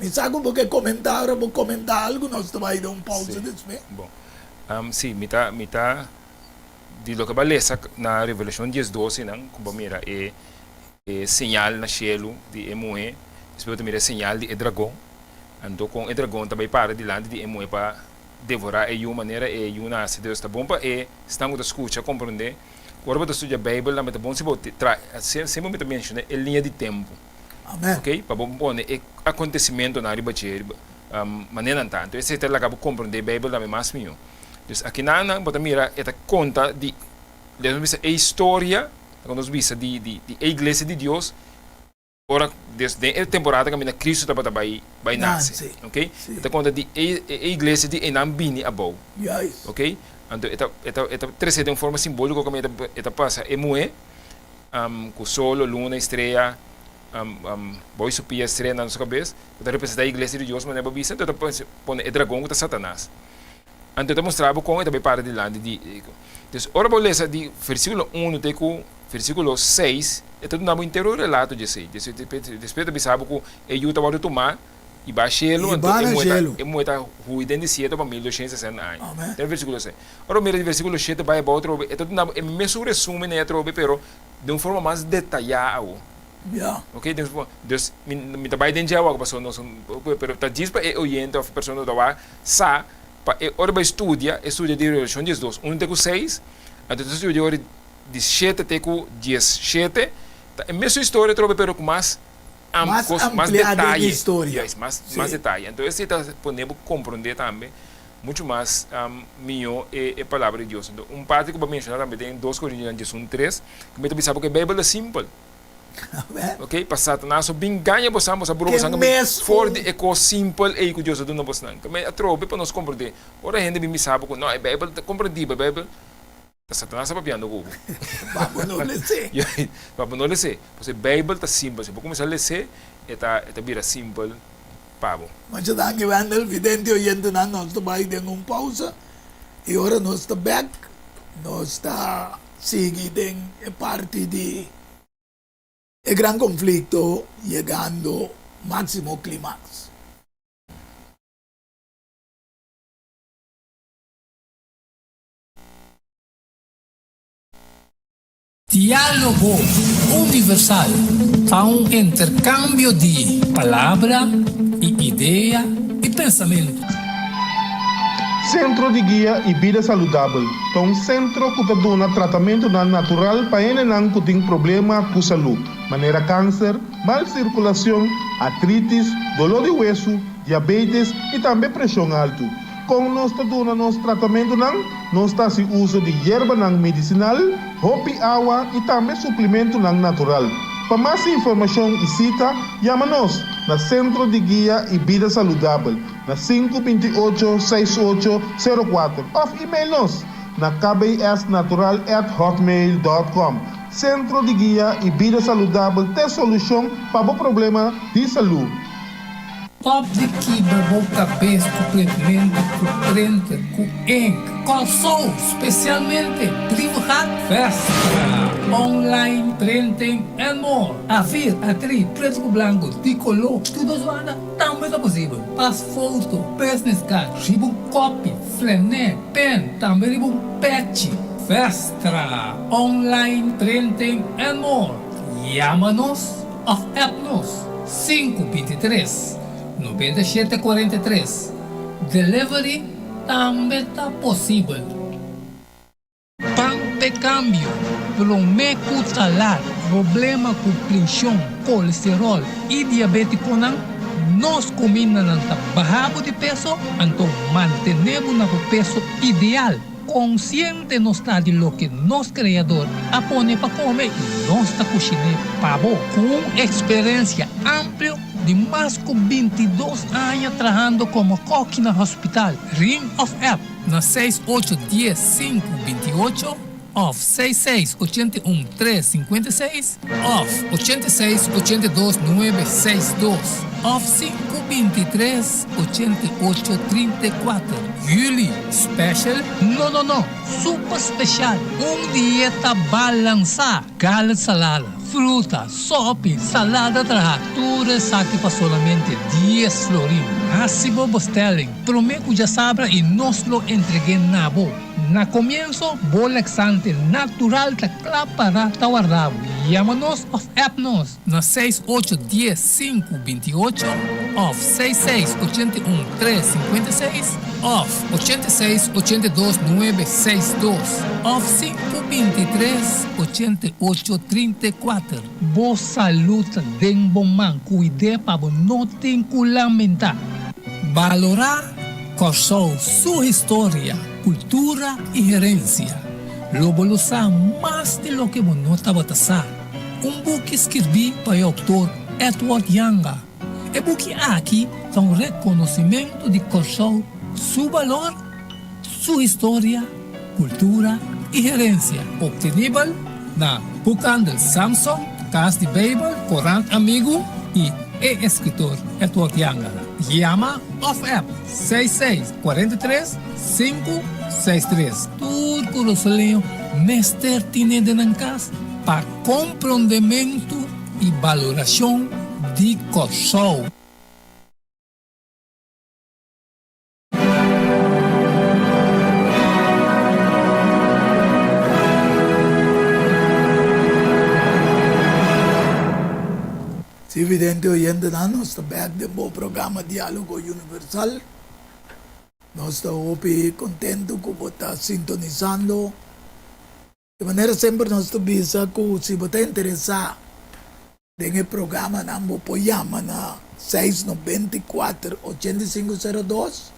Minsan ko comentar algo, nós estamos aí um pausa Sí. desme. Bom, sim, mita di lo que balesa na Revelação 10:12 nang kung mira señal na cielo di Emoe, depois mira señal di dragão. Ando com o dragão também para dilante di Emoe para devorar e uma maneira e uma se Deus está bom para estamos a escutar compreender agora para estudar a Bíblia mas tá bom se você sempre me menciona a linha de tempo, Amen. ok, para bom pôr acontecimento na riba de maneira tanto esse é lá acabo compreender a Bíblia também mais meu então aqui na bota mira esta conta de a história quando nós visa de a igreja de Deus. Ora, desde a temporada que Cristo estava vai nascer, ok? Então, quando a igreja de Enambini abou, Yes. ok? Então, esta três de uma forma simbólica como esta passa, é moe, com solo, luna, estrela, boi supia estrela na nossa cabeça, então representa a igreja de Deus, mas não é vista, então põe o dragão com Satanás. Então, mostrava como ele para de lá de. Então, ora, vou ler de versículo 1 até com versículo 6, é todo um inteiro relato de si. Depois de saber que ele estava tomar e baixá-lo, então ele está ruidando de 7 para 1260 anos. Então, versículo 6. Ora, mira de versículo 7 vai para outro, é todo um mesmo resumo, né, pero de uma forma mais detalhada. Yeah. Ok, então, me trabalha dentro de água, pero tá diz para o oyente, a pessoa da água, ora vai estudia de Revelação 12, 1 até 6, então estudia 17 até com 17. A mesma história, troca, pero com mais Mais mais ampliada detalhe. de história. Yes, mais Sim. detalhe. Então, esse está podemos compreender também muito mais melhor a palavra de Deus. Então, parte que eu vou mencionar também tem 2 Coríntios 1:3, que me sabe que a Bíblia é simples. Ok? Para Satanás, bem ganha você, você burro você, mesmo. for de eco simple e que Deus do não você não. Mas a tropa para nós compreender. Ora gente me sabe que não, a Bíblia está compreendível, a Bíblia Satanás está papiando com. Vamos não lhe ser. Vamos não lhe ser. Porque a Bíblia está simples. Se você começar a ler, está vira simple. Pabo. Mas já que vai andar vidente oyente na nós vai ter pausa e agora nós está back, nós está seguindo a parte de el gran conflicto llegando máximo clímax. Diálogo universal a um intercâmbio de palavra e ideia e pensamento. Centro de Guia e Vida Saudável. É um centro que dá tratamento natural para quem que tem problema com saúde, maneira câncer, mal circulação, artrites, dolor de hueso, diabetes e também pressão alta. Com nós dando nosso tratamento, nós está se uso de erva medicinal, roupa e água e também suplemento natural. Para mais informação e cita, chama-nos na Centro de Guia e Vida Saudável, na 528-6804, ou e-mail-nos na kbsnatural@hotmail.com. Centro de Guia e Vida Saudável tem solução para o problema de saúde. Top de kiba boca pes completamente coprente com ink. Console especialmente Privat Festa online printing and more. A vir atri preto com branco de color tudo zoada também é possível. Pas foto, business card, ribum copy, flané, pen, também ribum patch. Festa online printing and more. Chama-nos of Epnos 523 9743. Delivery também está possível. Pão de câmbio, prometo salar, problema com pressão, colesterol e diabetes não, nós combinamos barrabo de peso, então mantenemos o peso ideal. Consciente não está de lo que nosso criador apone para comer e nossa cozinha pavo com experiência ampla de mais de 22 anos trabalhando como coque no hospital. Ring of App na 6810-528 off 6681-356 off 8682-962 off 523-8834. Julie Special? Não, super special. Dieta balançada, carne salada, fruta, sopa, salada tudo saque para solamente 10 florins. Hasibo Bostelling, prometo já sabra e nós lo entreguei na boa. Na comienzo, laxante natural ta para tawarrabo. Chama-nos of Epnos na 6810-528 off 6681-356 off 8682-962 off 523-8834. Boa saúde den bom man, cuide para não tem que lamentar. Valorar Corsou sua história, cultura e herencia. Lobo lo sabe mais de lo que você estava a book que escrevi para o autor Edward Yanga. E book aqui é um reconhecimento de Corsou, seu valor, sua história, cultura e herencia. Obtenível na Bookhandel Samsung, Casa de Bible, Corante Amigo e escritor Edward Yanga. Chama of App 6643-563. Tudo o solinho, Mester Tine de Nancas para compreendimento e valoração de Corsou. Si evidente oyente na nós está back de bom programa Diálogo Universal. Nós estamos contente que você está sintonizando De maneira sempre nós visa que se você interessar em el programa, namo poyama na 694-8502.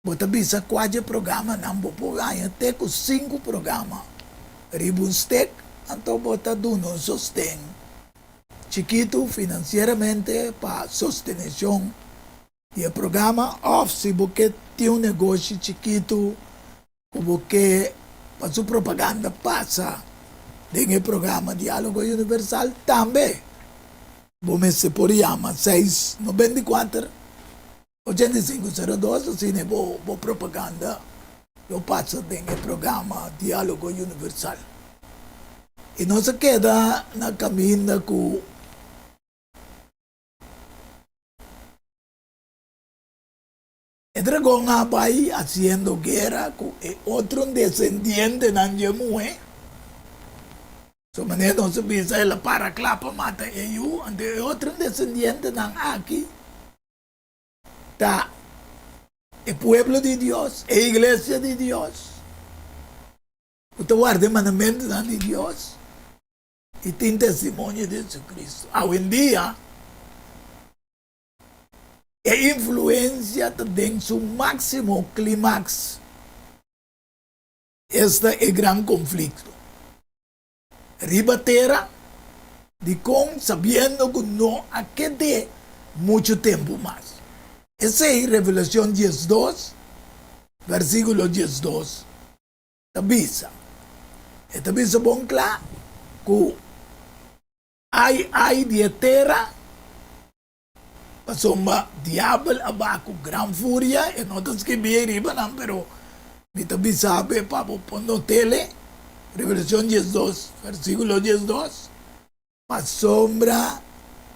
Você visa quase programa, namo poyama até com 5 programas. Ribunstek, então você do nos sostém. Chiquito financeiramente para sustentação e o programa, ou se você tem um negócio chiquito, porque para sua propaganda passa no programa Diálogo Universal também. Vamos se por chama 694-8502, assim é boa propaganda. Eu passo no programa Diálogo Universal. E não se queda na caminho com el dragón vai haciendo guerra con otro descendiente de Yemue. So maneira não se pisa ela para clapa mata eu, ante outro descendiente de aqui. Tá o pueblo de Deus, a igreja de Deus. O guarda mandamento de Deus e tem testemunho de Jesus Cristo. Hoje em dia, a influência tem seu máximo clímax. Este é o grande conflito. Ribatera de com sabendo que não há que ter muito tempo mais. Essa é a Revelação 12, versículo 12. Tabisa. E tabisa bom claro que ai de terra pasomba diablo abaco gran furia e notas que bien riba nam pero mi tabi sabe pa pondo tele Revelación 12 versículo 12 pasombra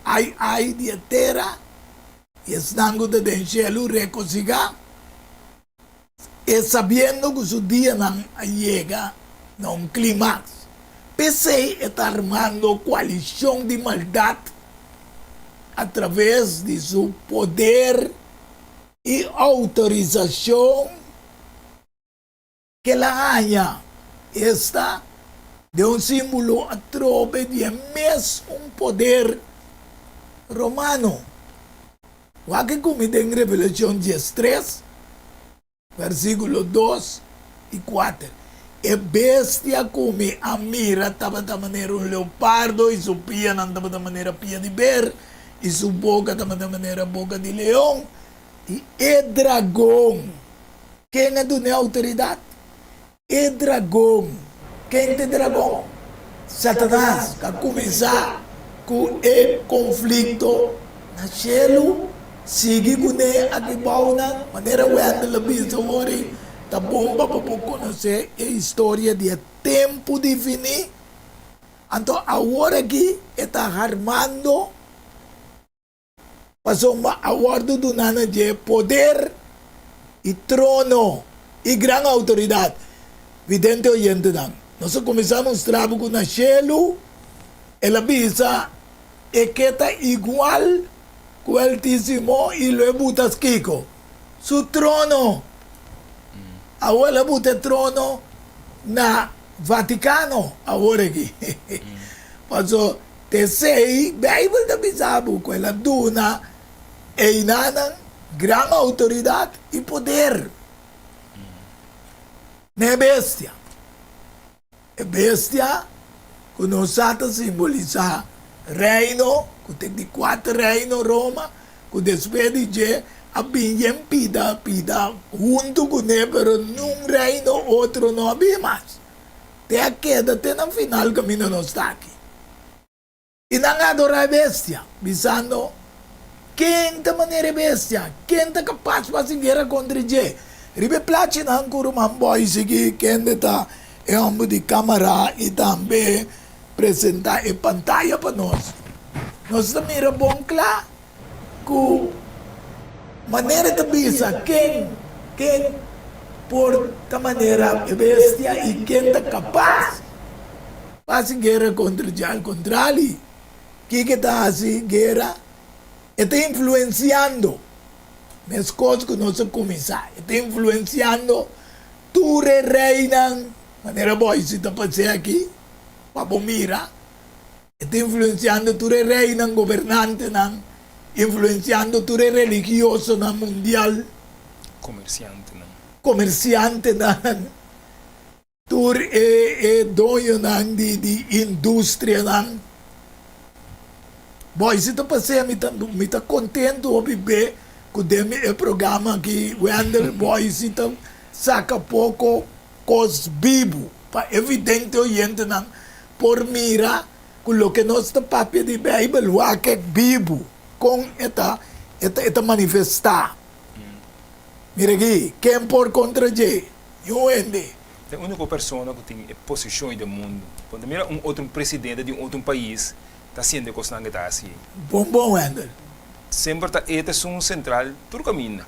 ai de terra e estango de cielo recosiga e sabiendo que su día nan llega a un clímax PC está armando coalición de maldad através de seu poder e autorização que ela haya esta de um símbolo atrope de mesmo poder romano. O que comida em Revelação 13, versículo 2 e 4. E bestia come a mira, estava da maneira um leopardo, e sua pia não estava da maneira pia de ber, e sua boca estava da maneira boca de leão, e dragão. Quem é do autoridade? E dragão. Quem é dragão? Satanás, que começar com o conflito na cielo, sigue com ele aqui bauna, maneira ué de labisa ori, tá bom para conhecer a história de tempo de fini. Então agora aqui está armando passou a ordem do nana de poder e trono e grande autoridade. Vidente oyente dan. Nós começamos a trabalhar com o cielo, ela avisa que está igual com o Altíssimo e lo butas Kiko. Su trono. Agora buta trono na Vaticano, agora aqui. Passou, te sei, Bible da bisabu, com ela duna, e inanan, grande autoridade e poder. Não é bestia. É bestia que nos simboliza reino, que tem de 4 reinos Roma, que despede de abinha pida junto com ele, pero num reino outro não havia mais. Até a queda, até no final o caminho não está aqui. E não adora a bestia, visando quem da maneira bestia, quem está capaz para se guerra contra ele. Ribe place na kuruman boy sige quem está é homem de câmera e também apresentar a pantalla para nós. Nós também é bom claro que maneira de pensar quem por da maneira bestia e quem está capaz para guerra contra ele. Ao contrário, que está assim guerra está influenciando as coisas que nós começar, está influenciando tu reinan Maneira boa, isso está passando aqui, para mira, está influenciando todo o rei, não governante, não, influenciando todo o religioso, não, mundial, Comerciante, não? comerciante, não, todo o dono, não, de indústria, não. Bom, isso está passando, me está contente de viver com o programa que o Wendel, boy, isso está saca pouco cos vivo, para evidente oyente, não, por mira, com o que nós está papel de Bíblia, o que é vivo, com esta manifestar. Mira aqui, quem por contra J, eu ende. A única pessoa que tem posição do mundo, quando mira outro presidente de outro país, está sendo coisa que está assim. Bom, Wendel. Sempre está um central, tudo caminha.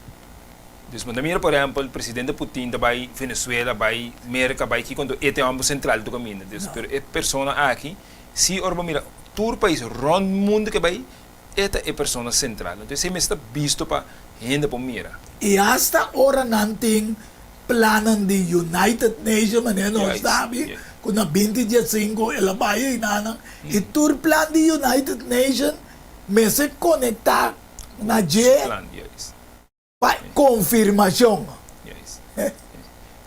Dus quando mira, por exemplo, o presidente Putin vai Venezuela, vai América, vai aqui quando é um central do caminho. Dus pero é pessoa aqui, se orba mira, todo país rond mundo que vai, esta é pessoa central. Então, se me está visto para gente para mira. E hasta ora não tem plano de United Nations, mas não Yes, sabe, yes. com a 25, ela vai e nada. E todo plano de United Nations, me se conectar na J Plan, yes. para confirmação. Yes.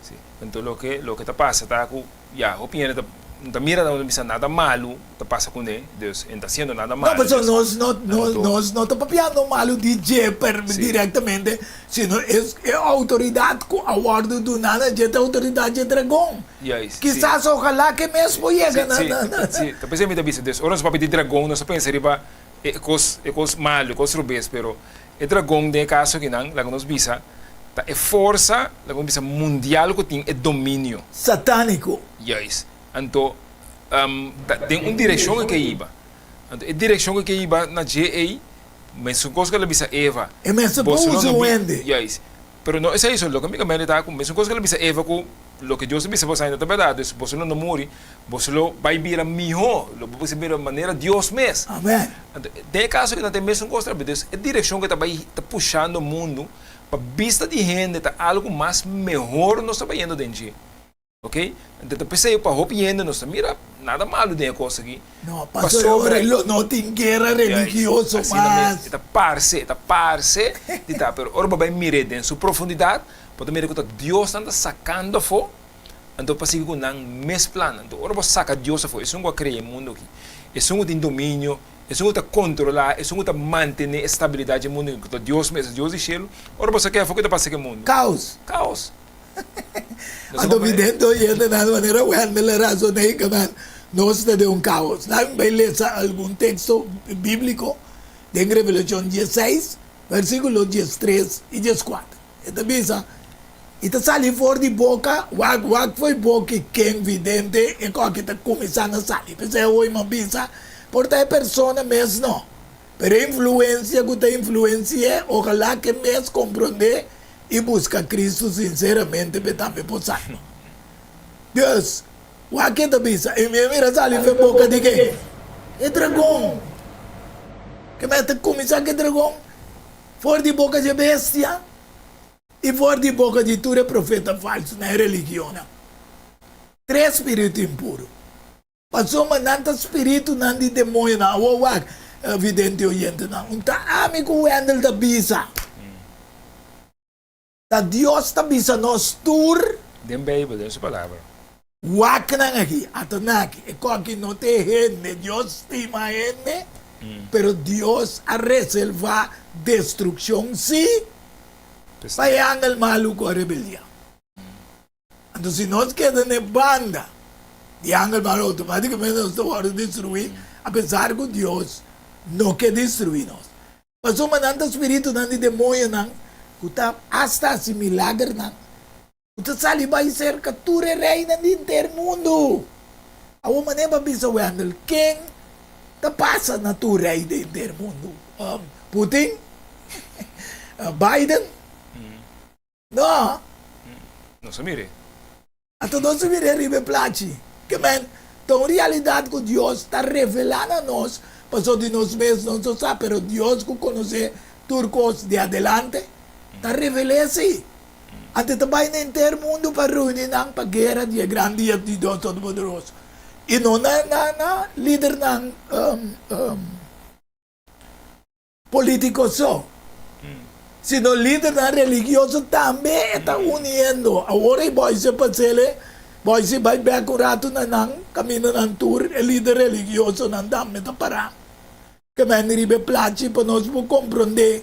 Sí. Então, o que está passando, está com, já, opinião, não mira, não bisa nada malo, está passando com ele, Deus, não está sendo nada malo. Não, mas nós não estamos papiando malo de J diretamente, sino é a autoridade com a ordem do nada, J é a autoridade de dragão. Yes, Quizás, ojalá que mesmo chegue. Sim, talvez eu me dá disso. Ora, se papai de dragão, nós pensamos que é coisa malo, é coisa rubês, pero o dragão, de caso que não, lá que nós bisa, é força, lá que nós bisa mundial que tem, é domínio. Satânico. Yes. Então, tem direção que iba. Então, a direção que iba na GA, mas se coisa que ela bisa Eva. É mesmo pouso, Wendy. Yes. Pero no es eso, lo que me está con es una cosa que le dice Eva con lo que Dios dice vos ainda tá verdade, se você não morre, você vai vir a melhor, você vai vir a maneira Deus mesmo. Amém. Tem caso que não tem mesmo coisa, Deus é direção que tá puxando o mundo para vista de gente, tá algo mais melhor nós está indo dentro. Ok? Então, eu pensei para roupiendo, nós mira nada malo dentro coisa aqui. Não, passou não tem guerra religiosa, mas Está parce, pero ora vai mirar dentro sua profundidade, pode mirar que Deus está sacando fora, então para seguir com um mes plano, então ora vai sacar Deus fora, isso não vai criar o mundo aqui, isso não tem domínio, isso não vai controlar, isso não vai manter a estabilidade do mundo, que Deus mesmo, Deus e cielo, ora vai sacar fora que está passando o mundo. caos. Ando videndo de na maneira Wendel razonei que nós de um caos. Não vai ler algum texto bíblico de Revelação 16, versículo 13 e 14. Então, bisa, ita sali fora de boca, wag foi boca quem vidente e qual que está começando a sair. Pensei, oi, mas bisa, porque é pessoa mesmo não. Pero a influência que está influencia, ojalá que mesmo compreender e busca Cristo sinceramente para também possar. Deus, o que está bisa? E minha mira sali foi boca de quem? É dragão. Que me está começando que dragão? Fora de boca de bestia e fora de boca de tudo profeta falso na religião. Três espíritos impuros. Passou mandando espírito não de demônio na uau, evidente oyente não. Tá amigo Wendel da bisa. Da Deus da bisa nós tur. Den Bíblia, den sua palavra. Wak na aqui, atanaki. E com que não tem gente, Deus estima gente, pero Deus a reserva destrucción sí, para el maluco a rebelión. Entonces, si nos quedan en banda, y el mal automáticamente nos va a destruir, a pesar que Dios no quiere destruirnos. Pasó mandando espíritu de demonio, que está hasta asimilar, que sale va a ser que tú eres reina del mundo. A una manera para pensar, ¿quién te pasa na tu rei del mundo? Putin? Biden? No. Não se mire. Então não se mire arriba placi. Que men, então realidade que Deus está revelando a nós, passou de nós mesmos, não sabe, pero Deus que conhece turcos de adelante, está revelando assim. Ante também na inteiro mundo para reunir ng pag-guerra de grande dia de Deus Todo-Poderoso. E não na líder ng político só. Sino líder ng religioso também está uniendo. Agora boy se pasele, boy se vai bem curato na nang camino ng tour, e líder religioso ng dame ta para. Que man ribe placi para nós po compreender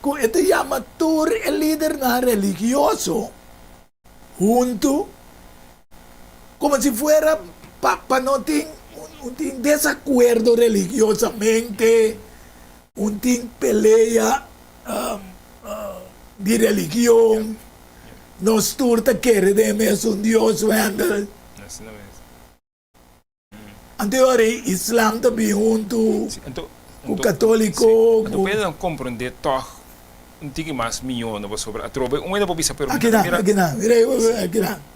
que ito llama tour el líder na religioso junto como si fuera pa no un desacuerdo religiosamente, un pelea de religión. Nos turta quiere de es un Dios vendel. Assim não é. Ante ora Islam também junto o católico. Então pode não compreender toch um tique mais milhão não sobre a trobe. Ainda pode ser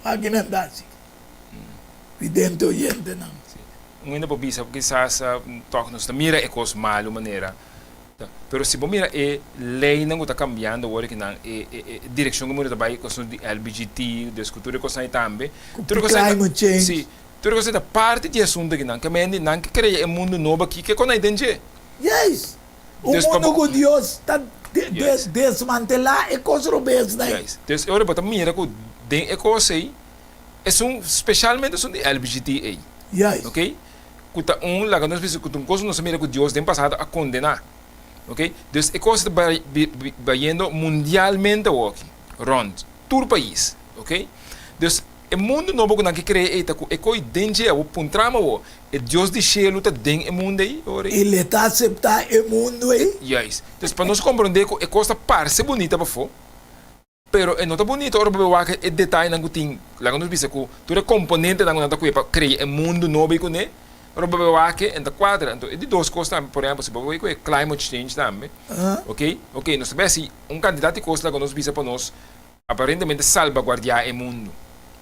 Aqui não dá assim. Vidente oyente não. Ainda pode ser porque essa toch nos mira é coisa malo maneira. Pero se bom mira lei não está cambiando agora que não direção como está vai com de LGBT, de cultura com sai também. Climate change. Sim. Tudo coisa da parte de assunto que não que cria um mundo novo aqui que quando entende. Yes. O mundo com Deus está desmantelar e construir né? Yes. Então agora bota mira que den coisa aí é especialmente são de LGBT. Yes. Ok? Kuta lá quando nós pensamos que coisa não se mira que Deus tem passado a condenar. Ok? Então é coisa vai indo mundialmente aqui, rond todo o país. Ok? Então o mundo novo que nós criamos é coi dentro o puntrama o é Deus de céu tá dentro o mundo aí. Ele está aceitar o mundo aí. Yes. Então para nós compreender que é coisa parece bonita para fora. Pero não está bonito, ora para é detalhe não tem, lá quando nós pensamos que todo componente não está para criar um mundo novo com né. Ora para que enta quadra, então é de duas coisas também, por exemplo, se você vai climate change também. Ok? Ok, nós sabemos se candidato de coisa que nós pensamos para nós aparentemente salvaguardar o mundo.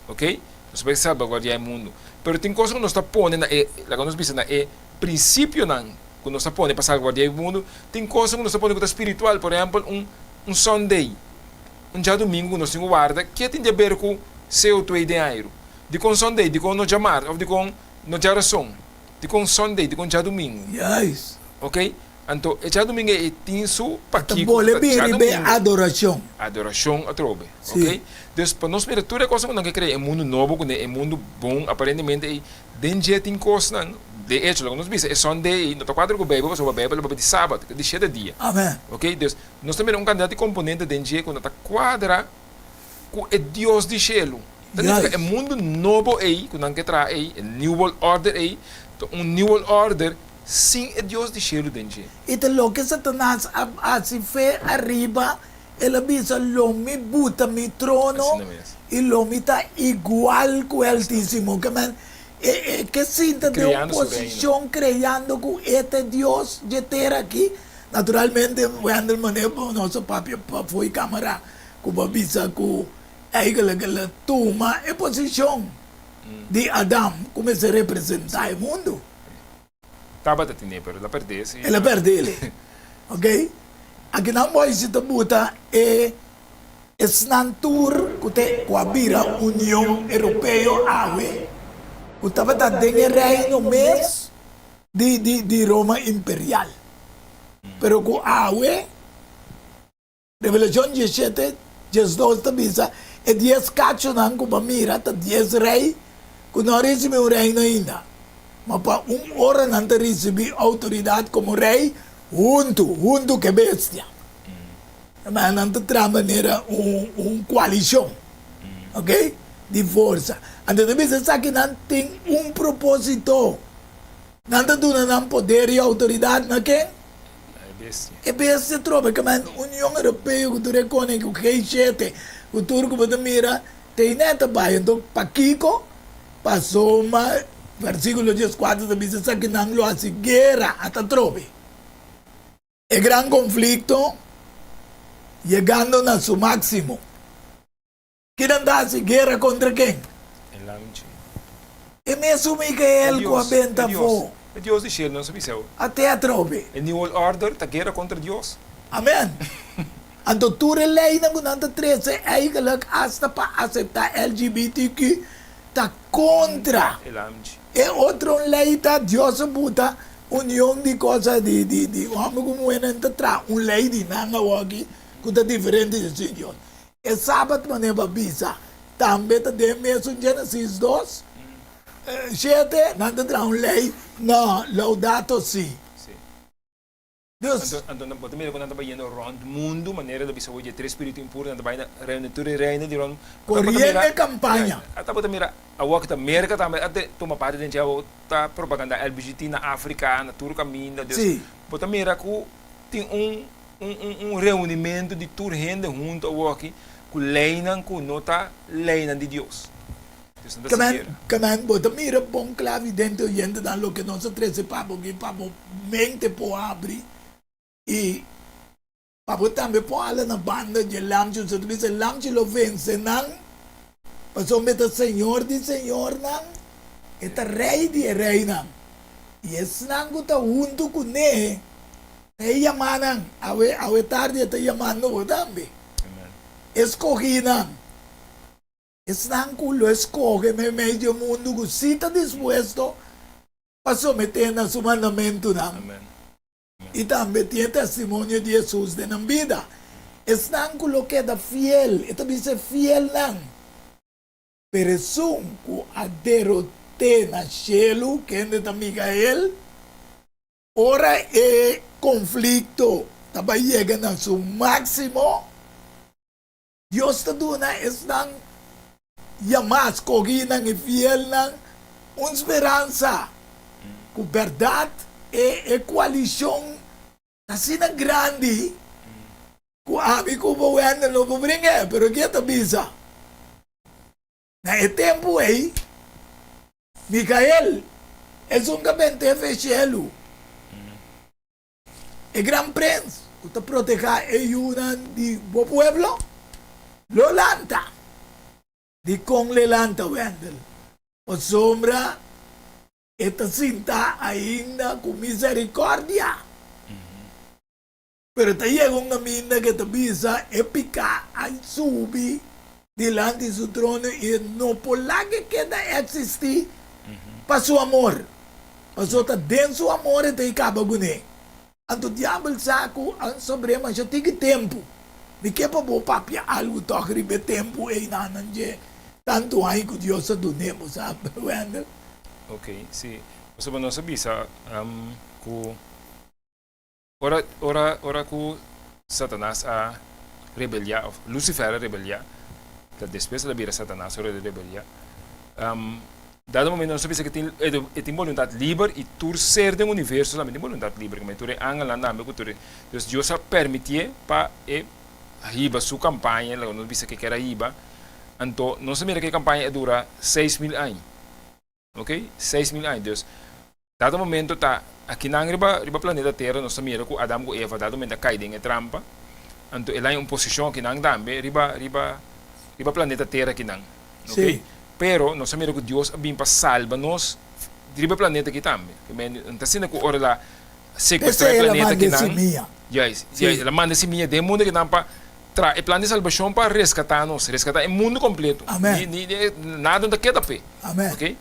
Ok? Nós sabemos salvaguardar o mundo. Pero tem coisas que nós está pondo lá que nós pensamos é princípio não, que nós está pondo para salvaguardar o mundo, tem coisas que nós está pondo que é espiritual, por exemplo, Sunday. Dia domingo que nós temos guarda, que tem a ver com seu tudo dinheiro. De com Sunday, de com no jamar, ou de com no jaração. De com Sunday, de com dia domingo. Yes. Ok? Então, dia domingo é tinso para que bole bem adoração. Adoração a trobe. Ok? Então, para nós ver toda coisa que nós queremos é mundo novo, é mundo bom, aparentemente dentro tem coisas não. De hecho, nós vimos é Sunday, não está quadro com o Bíblia, sobre a Bíblia de sábado, de 7 dias. Amém. Ok? Então, nós também candidato de componente dentro quando está quadra com o Deus de céu. Então, é mundo novo aí, que nós queremos aí, New World Order aí, New World Order sim é Deus de céu dentro. Então, lo que Satanás assim fez arriba, ele avisa, lomi buta mi trono, e lomi está igual com o Altíssimo, que sinta de oposição, criando com este Deus de ter aqui. Naturalmente, voy a andar manejo, nosso papi foi câmara, que avisa que a toma a posição de Adão, como se representa o mundo. Estava a ter, pero ela perdeu. Ela perdeu. Ok? Aqui não pode se buta é snantur que a bira União Europeia que estava dentro do reino mês de Roma Imperial. Pero com a Revelação 17, 12 avisa, é 10 cachos não que mira, 10 rei, que não recebe um reino ainda. Mas para hora não recebe autoridade como rei, junto que bestia. Mas não terá maneira coalição, ok? De força. Então, você sabe que não tem propósito. Não tem poder e autoridade, não é? É bestia tropa, que a União Europeia, que tu reconhece, que o G7, que o Turco, que mira, tem neta para então, para Kiko, passou uma, versículo 14, você sabe que não há guerra, até tropa. É grande conflito, chegando no seu máximo. Que não dá guerra contra quem? É mesmo Miguel com a benta for. É Deus de céu, não sabe céu. Até a tropa. É New World Order, está guerra contra Deus. Amém. Anto ture lei na gunanta 13 eigenlijk hasta pa aceptar LGBTQ ta contra. Elamji. E outro lei ta Dios buta união de coisa de homem como é na tra lei de nanga wagi kuta diferente de Deus. E sábado maneba bisa também ta de mesmo Gênesis 2 7 nanda tra lei na laudato si. Deus Anto na botamira ko nanta bayano around mundo maneira da bisa hoje três espírito impuro nanta bayana reina ture reina di ron corriente campagna. Ata botamira awak ta Amerika ta ate toma parte den chao ta propaganda LGBT na África na tur caminho Deus. Sim. Botamira ko tem reunimento de tur gente junto awak ku leinan ku nota leinan de Deus. Deus não Kaman bota mira bom clave dentro yendo dan lo que nosso 13 papo que papo mente po abrir e papo também po ala na banda de lamcho so tu dice lamcho lo vence nan passou meta senhor de senhor nan eta rei de rei nan e esse nan ku ta junto com ne e yamanan awe tarde ta yamando tambe Amen. escogi nan lo escoge medio mundo que si está dispuesto para someter a su mandamento. Amen. Y también tiene testimonio de Jesús de la vida. Estanco lo queda fiel. Esto dice fiel. Pero es un aderote na cielo que es de Miguel. Ahora el conflicto está llegando a su máximo. Dios te da están llamados, coginan y fiel una esperanza. Con verdad e coalición así grande. Con amigos bueno no puedo brincar, pero ¿qué te pisa? En el tiempo ahí, Micael es un capente de cielo. El gran prince, que te protege el de pueblo, lo lanta. Di con le lanta wendel. O sombra esta cinta ainda con misericordia. Pero te llega una mina que te visa épica al subir delante de su trono y no por la que queda existir para su amor. Pasó ta den su amor y te acaba con él. Anto diablo saco an sobre mas eu tenho tempo. Me que para bo papia algo toque ribe tempo e nananje. Tanto aí que Deus do nemo, sabe? Ok, sim. Você não sabia que ora que Satanás a rebeliar, Lucifer a rebeliar, que depois da vira Satanás a rebeliar. Dado momento não sabia que tem vontade livre e torcer do universo também tem vontade livre, mas tu é angela na amigo tu é. Então Deus a permitir para riba sua campanha, não sabia que era riba. Então, não sabia que a campanha dura 6.000 anos. Ok? 6.000 anos. Então, dado momento, tá aqui na riba planeta Terra, nós sabia que Adão e Eva, dado momento, caem em trampa. Então, ela é uma posição aqui na também, riba planeta Terra aqui na. Ok? Pero, nós sabia que Deus vem para salvar nós, riba planeta aqui também. Então, assim, que ora lá, sequestrar o planeta aqui na. Yes, ela manda esse minha de mundo que não para o plano de salvação para resgatar o mundo completo. Amém. Nada da queda pé. Amém. Ok?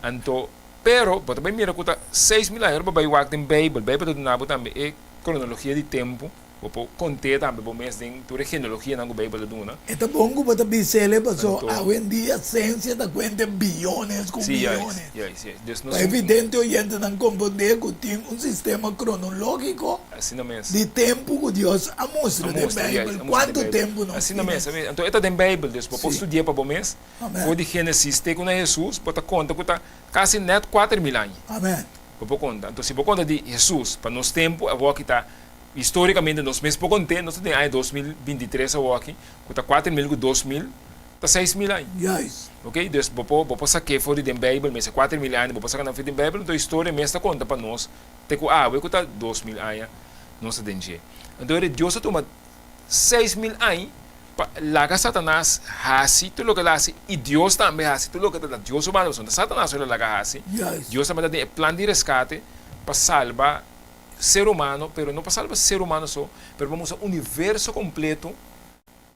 Então, pero, bota bem mira que 6.000 anos para o que tem Bíblia do nabo também é cronologia de tempo. Vou contar também para mês de toda genealogia na Bíblia do na. Esta bongo para bisele passou hoje em dia ciência da conta bilhões com bilhões. Yes. É evidente hoje não compreender que tem sistema cronológico de tempo que Deus a mostra na Bíblia. Quanto tempo nós assim não mesmo. Então, esta tem Bíblia, Deus para estudar para o mês. Foi de Gênesis, tem com Jesus, para conta que está quase net 4.000 anos. Amém. Para conta. Então, se para conta de Jesus, para nosso tempo, a voz que está historicamente nós mesmos por conta, nós temos aí 2023 a aqui, que está 4.000 com 2.000, está 6.000 anos. Yes. Ok? Então, vou sacar fora da Bíblia, mas 4.000 anos, vou sacar na frente da Bíblia, então a história mesmo está conta para nós, tem que que está 2.000 anos, nós temos. Então, Deus toma 6.000 anos para largar Satanás, hasi, tudo o que ele hace, e Deus também hasi, tudo o que Deus humano, Satanás ele larga hasi, Deus também tem plano de resgate para salvar ser humano, pero não para salvar ser humano só, pero vamos ao universo completo,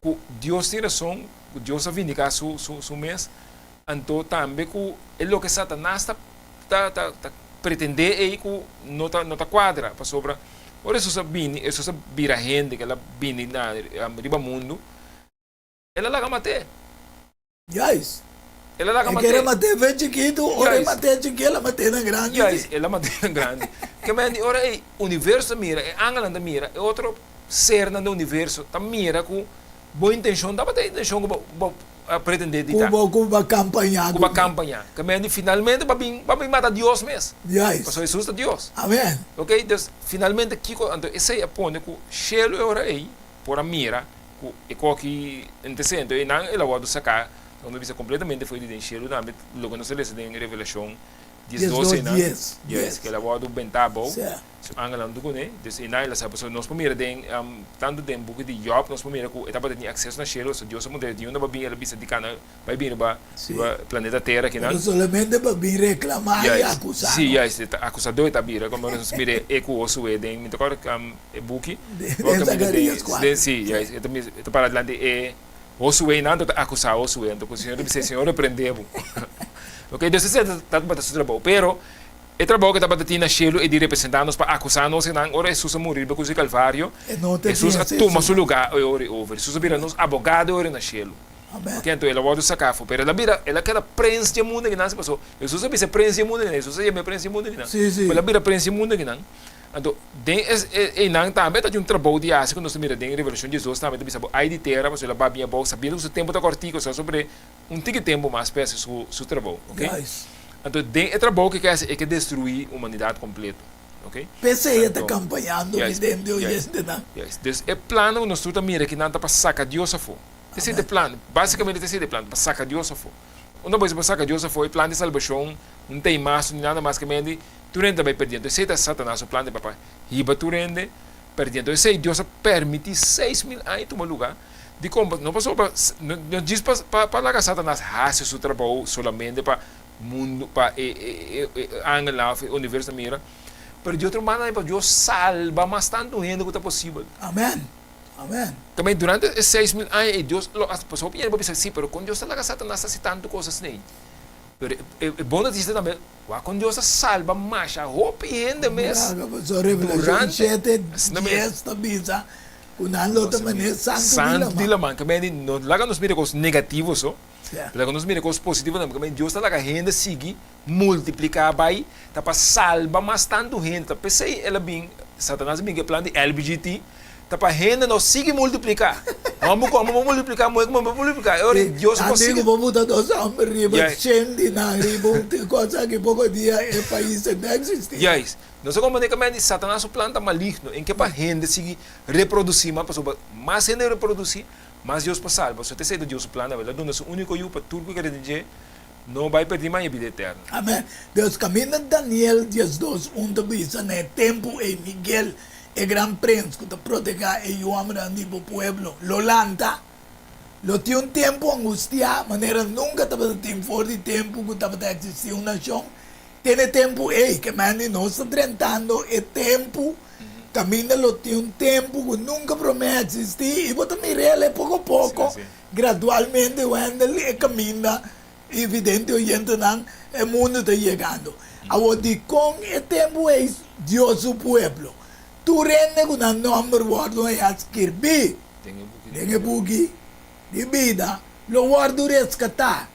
que Deus tem razão, que Deus vai vindicar su mês, então também que é o que Satanás está pretender aí que não tá quadra para sobra. Ora isso sabe vira gente que ela vem na riba mundo, ela lá matar. Yes. Ela lá E quer matar bem chiquito, ora Yes. matar chiquito, ela matar na grande. Yes, ela matar na grande. Que man, ora é universo mira, é angela da mira, é outro ser no universo, tá mira com boa intenção, dá para ter intenção que pretender de Cuba campanha. Cuba campanha. Que man, finalmente para matar Deus mesmo. Yes. Porque Jesus é Deus. Amém. Ok? Então, finalmente, então, esse aí aponta que o cielo é ora aí, por a mira, que é que antecedente, e não é lá o sacar, quando visa completamente foi de cielo, não, logo não se lê em Revelação 12, não? Yes. Que ela vai do bentabo, Certo. angalam do né? Então, e não ela sabe, nós primeiro tem tanto tempo que de Job, nós primeiro que etapa de acesso na cielo, so Deus mudou de onde vai vir ela bisa de cana, vai vir para planeta Terra, que não? Pero solamente para vir reclamar e acusar. Sim, yes, acusador está vira, como nós mire eco o sue den, me tocar buki. Zacarias 4. Sim, yes, então para adelante é o sue não tá acusar o sue, então o senhor disse senhor repreendeu. Ok, então você está para seu trabalho, pero o trabalho que está para ter na cielo é de representar-nos para acusar-nos, não, ora Jesus a morrer para o Calvário. Jesus a tomar seu lugar, over. Jesus vira nos abogado ora na cielo. Amém. Ok, então ela vai sacafo, pero ela quer prensa de mundo que não se passou. Jesus sabe se prensa de mundo que não, Jesus sabe prensa de mundo que não. Sim. Ela vira prensa de mundo que não. Então, e não também está de trabalo de aço, quando nós mira em Revelação de Jesus também está aí de terra, mas ela vai bem a boa, sabia que o tempo está cortico, só sobre tique tempo mais peça su trabalho, ok? Yes. Então, o trabalho que quer é que destruir a humanidade completa, ok? PC está campanhando dentro de este não. Yes. Então, é plano que nós estamos mira que não está para sacar Deus a fora. Esse é o plano, basicamente esse é o plano, para sacar Deus a fora. Uma coisa para sacar Deus a fora, o plano de salvação, não tem mais, nem nada mais que mente, tu rende vai perdendo. Esse é Satanás, o plano de papai. Riba tu rende, perdendo. Esse é Deus a permitir 6.000 anos tomar lugar. De como, não passou para, não diz para lá que Satanás hace seu trabalho solamente para mundo, para angelar, o universo da mira. Mas de outra maneira, Deus salva mais tanto gente quanto é possível. Amém. Amém. Também durante esses 6.000 anos, Deus, as pessoas pensam, sim, mas quando Deus está lá, Satanás está tanto coisas nele. Mas é bom dizer também, quando Deus salva mais, a roupa e ainda mesmo. Revelação 7, 10, tabisa, unando outra maneira, santo de la man, que lá nos mira coisas negativas, Certo. lá nos mira coisas positivas, também Deus está lá, a gente sigue, multiplicar, vai, tá para salva mais tanto gente, tá pensei, ela bem, Satanás bem que plano de LGBT, tá para gente não sigue multiplicar. Vamos multiplicar, vamos multiplicar. Agora Deus consegue. Antigo vamos dar dois homens riba, chendi na riba, coisa que pouco dia é país não existe. Yes. Não sei como é que Satanás o planta maligno, em que para gente seguir reproduzir, mais gente reproduzir, mais Deus para salvar. Se você sei Deus o planta, ela dona o único eu para tudo que quer dizer, não vai perder mais a vida eterna. Amém. Deus caminha Daniel 12, tabisa, né? Tempo e Miguel. E gran prince que te protege e o amor de o pueblo lo lanta lo tiene un tiempo angustia manera nunca te va a tener for de tiempo que te va a existir una nación tiene tiempo que mani no está tratando el tiempo camina lo tiene un tiempo que nunca promete existir y vos te miras poco a poco sí. gradualmente cuando el camina evidente oyente el mundo está llegando ahora con el tiempo es Dios su pueblo. Tu rende con un nombre guardo e a scrivi. Nenge bugi. Di vida. Lo guardo rescatar.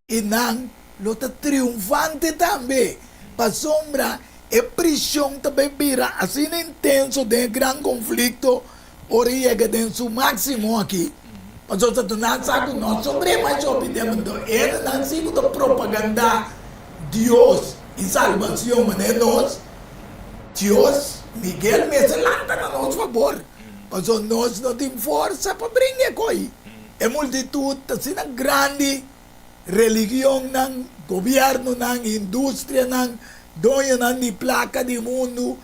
E não lo ta triunfante também. Pa sombra e prisión também vira assim intenso de gran conflito. Ora chega de su máximo aqui. Mas o Satanás sabe nós sobre mais opinião. Ele não sigo da propaganda. Deus e salvação, né? Nós. Deus. Miguel me adelanta a nosso favor. Mas nós não temos força para brincar com ele. É multitud, assim, na grande religião, ng governo, ng indústria, ng dono ng de placa do mundo.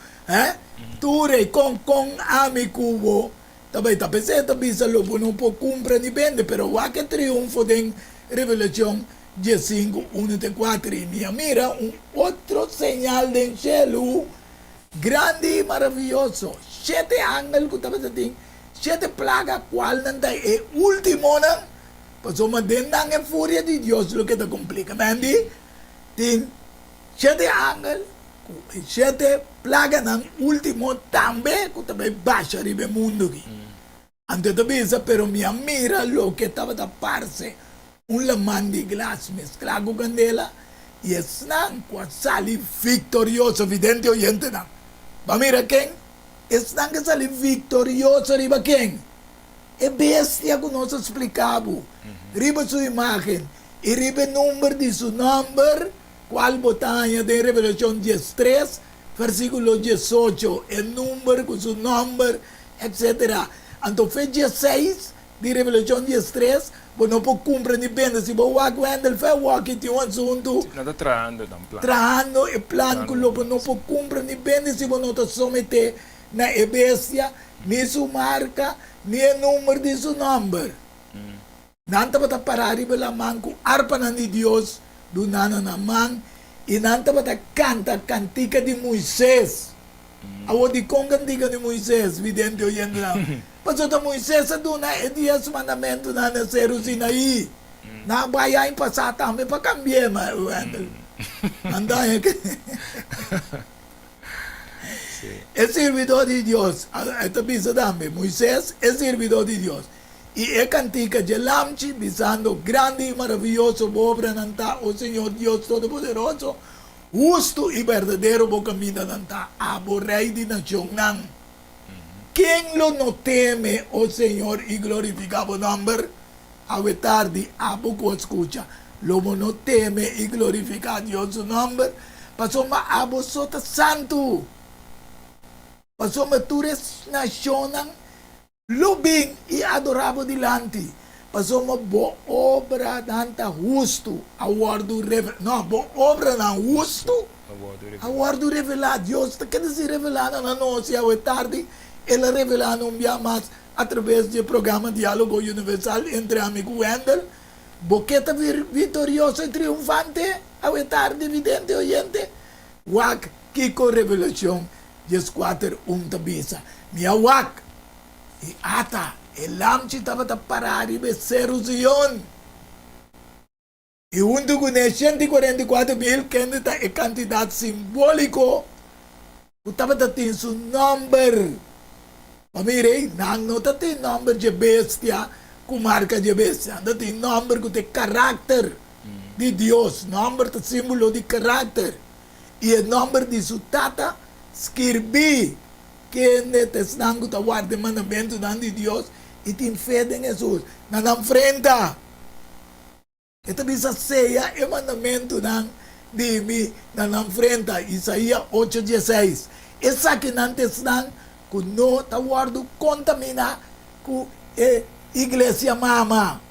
Ture, com ami cubo. Também, bisa lobo, não pode cumprir nem vende, pero o que triunfo de Revelação 15, 1-4. E mira, outro sinal do cielo. grande y maravilloso. 7 ángeles que estaba diciendo, 7 plagas, cuál nanta es último, ¿no? Pues somos dentro en furia de Dios lo que te complica. ¿Me tin 7 ángeles, 7 plagas, ¿no? Último también, que también baja arriba el mundo aquí. Antes de visa, pero mira lo que estaba taparse. Un lamán de glas mezclado con candela y están sali victorioso, evidente oyente. Va mira quién, están que sali victorioso arriba quién. Es bestia que nos explicaba. Arriba su imagen y arriba el número de su nombre, cual botella de Revelación 13, versículo 18, el número con su nombre, etc. Entonces 16 de Revelación 13, vos no puedes cumplir bem, se vos vai com ele, faz o que tem um assunto. Nada traindo dan plan. Traindo e plan que lo não pode cumprir bem, se vos não te someter na bestia, nem sua marca, nem o número de seu nome. Nanta bata parar e pela mão com harpa de Deus, do nana na mão, e nanta bata canta cantica de Moisés. Awo di kong cantica de Moisés, vidente oyendo lá. Pastor Moisés do na e 10 mandamentos na Cero Sinaí. Na baia em passar também para cambiar, mas o anda é que é servidor de Deus. Esta bisa também Moisés é servidor de Deus. E é cantica de lamchi bisando grande e maravilhoso obra nanta o Senhor Deus Todo-Poderoso. Justo y verdadero bo camino nanta abo rey de nación nan. ¿Quién lo no teme, oh Señor, y glorificado nombre? Ave tarde, abo ko escucha. Lo no teme y glorifica Dios su nombre. Pasó ma abo sota santo. Pasó ma tures nacionan. Lo bien y adorable delante. Pasó ma bo obra nanta justo. Aguardo no, bo obra nan justo. Aguardo revelar Dios. Quer dizer revelar na noite ao tarde. Ele revelar um dia mais através do programa Diálogo Universal entre amigo Wendel. Boqueta vitoriosa e triunfante. Ao tarde evidente oyente. Wak Kiko Revelação. 14 tabisa. Minha wak. E ata. El lamchi estaba para y becerros yon. Y junto con el 144,000 que es cantidad simbólico, estaba en su nombre. Mire, no está en nombre de bestia, con marca de bestia, está en nombre de carácter de Dios, nombre de símbolo de carácter. Y el nombre de su tata, escribí, que están con el mandamiento de Dios. E tem fé em Jesus. Não enfrenta. Esta bisa ceia é mandamento de mim. Não enfrenta. Isaías 8:16. Essa que não estão que não está guardo contamina com a igreja mama.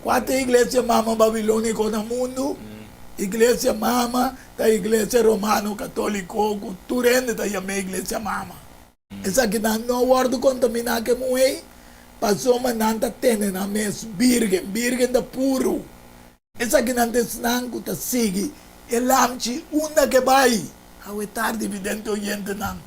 Quatro igreja mama babilônica no mundo. Igreja mama da igreja romano católico. Culturende da igreja mama. Essa que não guardo contamina que morre. Passou uma nanta tene na mes virgem da puro. Essa que não tem que tá sigue, lamchi uma que vai. Ao tarde evidente oyente não.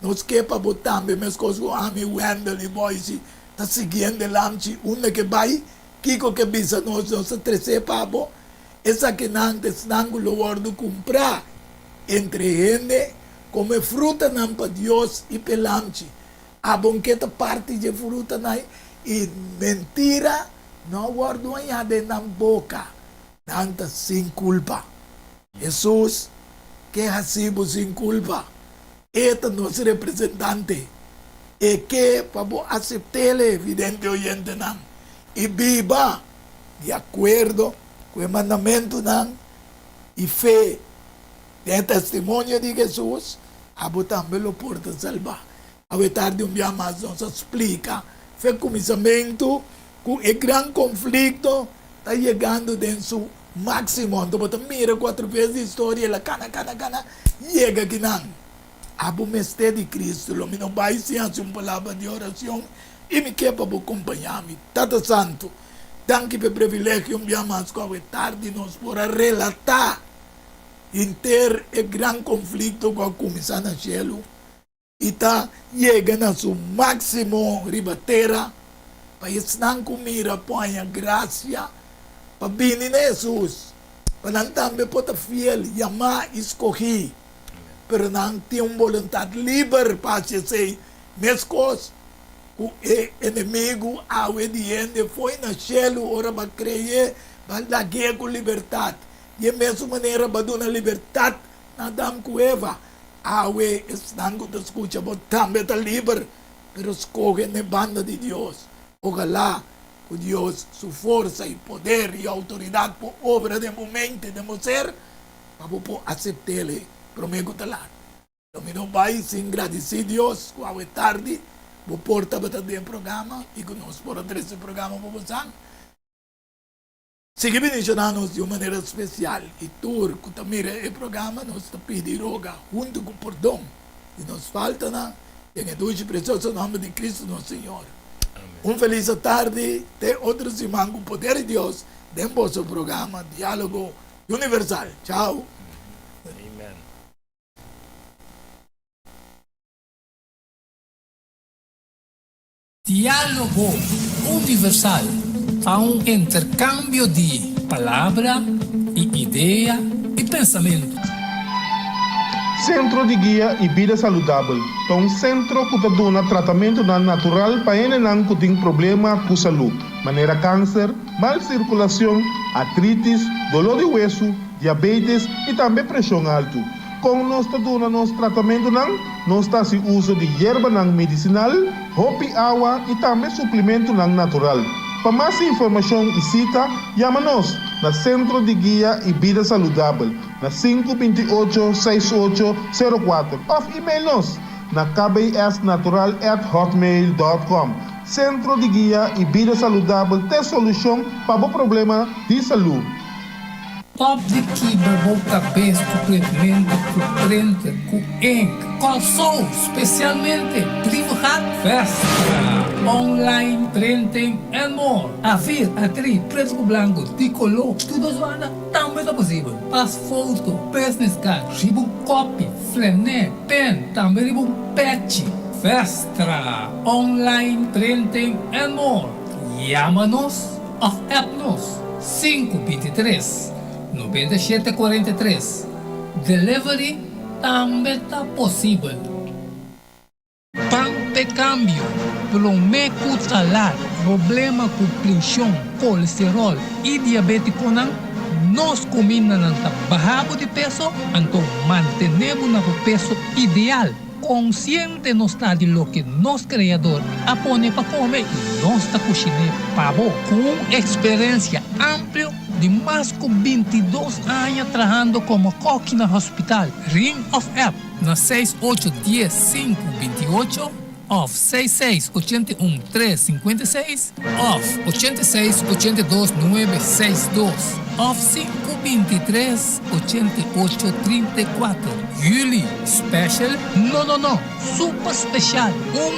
Nos que para botar mes coisas com ami Wendel e Boise, tá seguindo lamchi uma que vai. Kiko que bisa nós 13 pabo. Essa que não tem que lo guardo comprar entre gente como fruta não para Deus e pelamchi. A bonqueta parte de fruta e mentira não guardo ainda na boca, nanta sem culpa. Jesus que recibo sem culpa, este nosso representante, e que para aceitar evidente oyente não, e viva de acordo com o mandamento não, e fé, tem testemunho de Jesus, abo também lo porta salvar. A tarde dia mais nos explica o começamento com o grande conflito está chegando dentro do máximo. Então, você mira 4 vezes a história, ela cana, chega aqui não. Abo mestre de Cristo, lo não vai ser uma palavra de oração e me quer para acompanhar-me. Tata Santo, danke pelo privilégio dia mais com a tarde nos por relatar inter e gran conflicto com a Comissão na Cielo e está chegando a seu máximo ribatera para estar com mira põe a graça para vir em Jesus para não também pode fiel chamar escolhi pero não tem uma vontade livre para ser mescos o inimigo ao obediente foi na Cielo ora para crer para dar guerra com liberdade e a mesma maneira para dar liberdade na Adão com Eva awe estão com escuta mas também está livre pero escolhe na banda de Deus ojalá que Deus sua força e poder e autoridade por obra de momento de ser para poder aceitar ele prometo talar então vai sem agradecer Deus com a tarde vou portar para o programa e conosco por esse programa para você siga mencionando de uma maneira especial e tu que mira o programa nós te pedir roga junto com o perdão e nos falta na em o doce precioso nome de Cristo nosso Senhor. Feliz tarde de outros irmãos com poder de Deus de nosso programa Diálogo Universal. Tchau. Amen. Diálogo Universal. Há intercâmbio de palavra e ideia e pensamento. Centro de Guia e Vida Saudável é um centro que dá tratamento natural para quem tem problema com saúde, maneira câncer, mal circulação, artrites, dolor de hueso, diabetes e também pressão alta. Com nós dando nosso tratamento, nós está se uso de erva medicinal, hopi água e também suplemento natural. Para mais informação e cita, chama-nos na Centro de Guia e Vida Saudável, na 528-6804, ou e-mail-nos na kbsnatural@hotmail.com. Centro de Guia e Vida Saudável tem solução para o problema de saúde. Top de quebra cabeça completamente com prender, com ink, calçou, especialmente privado festa, online, printing and more. A vir, a tri, preto com branco, de color, tudo zoada, também é possível. Faz foto, business card, ribo copy, flané, pen, também ribo patch, festa, online, printing and more. Chama-nos ou app-nos 523-9743. Delivery também está possível. Pão de câmbio, prometo salar, problema com pressão, colesterol e diabetes nós combinamos bajamos de peso, então mantenemos no peso ideal. Consciente não está de lo que nosso criador apone para comer e nossa cozinha pavo com experiência ampla de mais de 22 anos trabalhando como coque no hospital. Ring of App na 6810-528 of 6681-356 of 8682-962 of 523-8834. Julie Special? No. Super Special.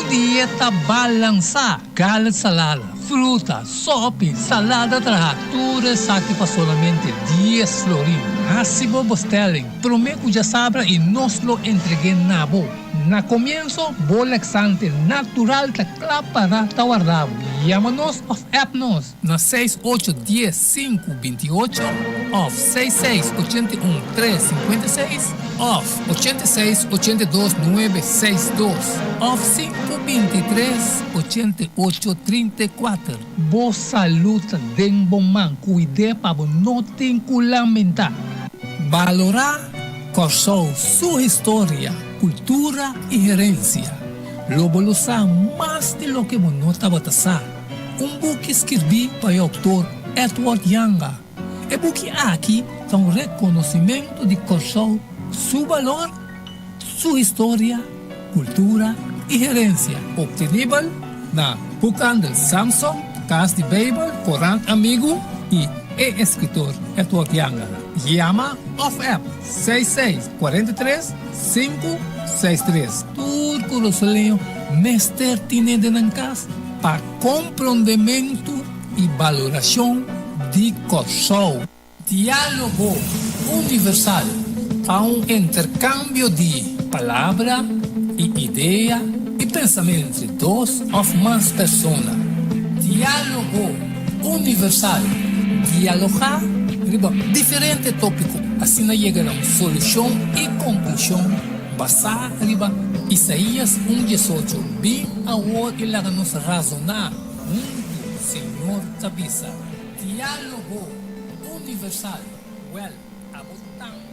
Dieta balança. Gallet salada, fruta, sopa, salada tudo aqui para solamente 10 florins. Hasibo Bostelling. Prometo já sabra e nós lo entreguei na boa. Na comienzo, laxante natural ta para guardado. Chama-nos of app-nos na 6810-528 of 6681-356 of 8682-962 of 523-8834. Boa saúde den bom man, cuide para não ter que lamentar. Valorar corsou sua história, cultura e herência. Lobo lo sabe mais de lo que não estava a book que escrevi para o autor Edward Younger. E book aqui é reconhecimento de Corsou, seu valor, sua história, cultura e herência. Obtenível na Bookhandel Samsung, Casa de Bible, Corão Amigo e escritor Edward Younger. Chama of App 6643-563. Turco Rosoleo, mestre tinente na casa para compreendimento e valoração de Corsou. Diálogo Universal. há intercâmbio de palavra e ideia e pensamento entre duas ou mais pessoas. Diálogo universal. Dialogar riba diferente tópico. Assim chega a uma solução e conclusão. Basar riba Isaías 1:18. Bem agora ele nos razonar. Senhor Tabisa. Diálogo universal. Well, abotang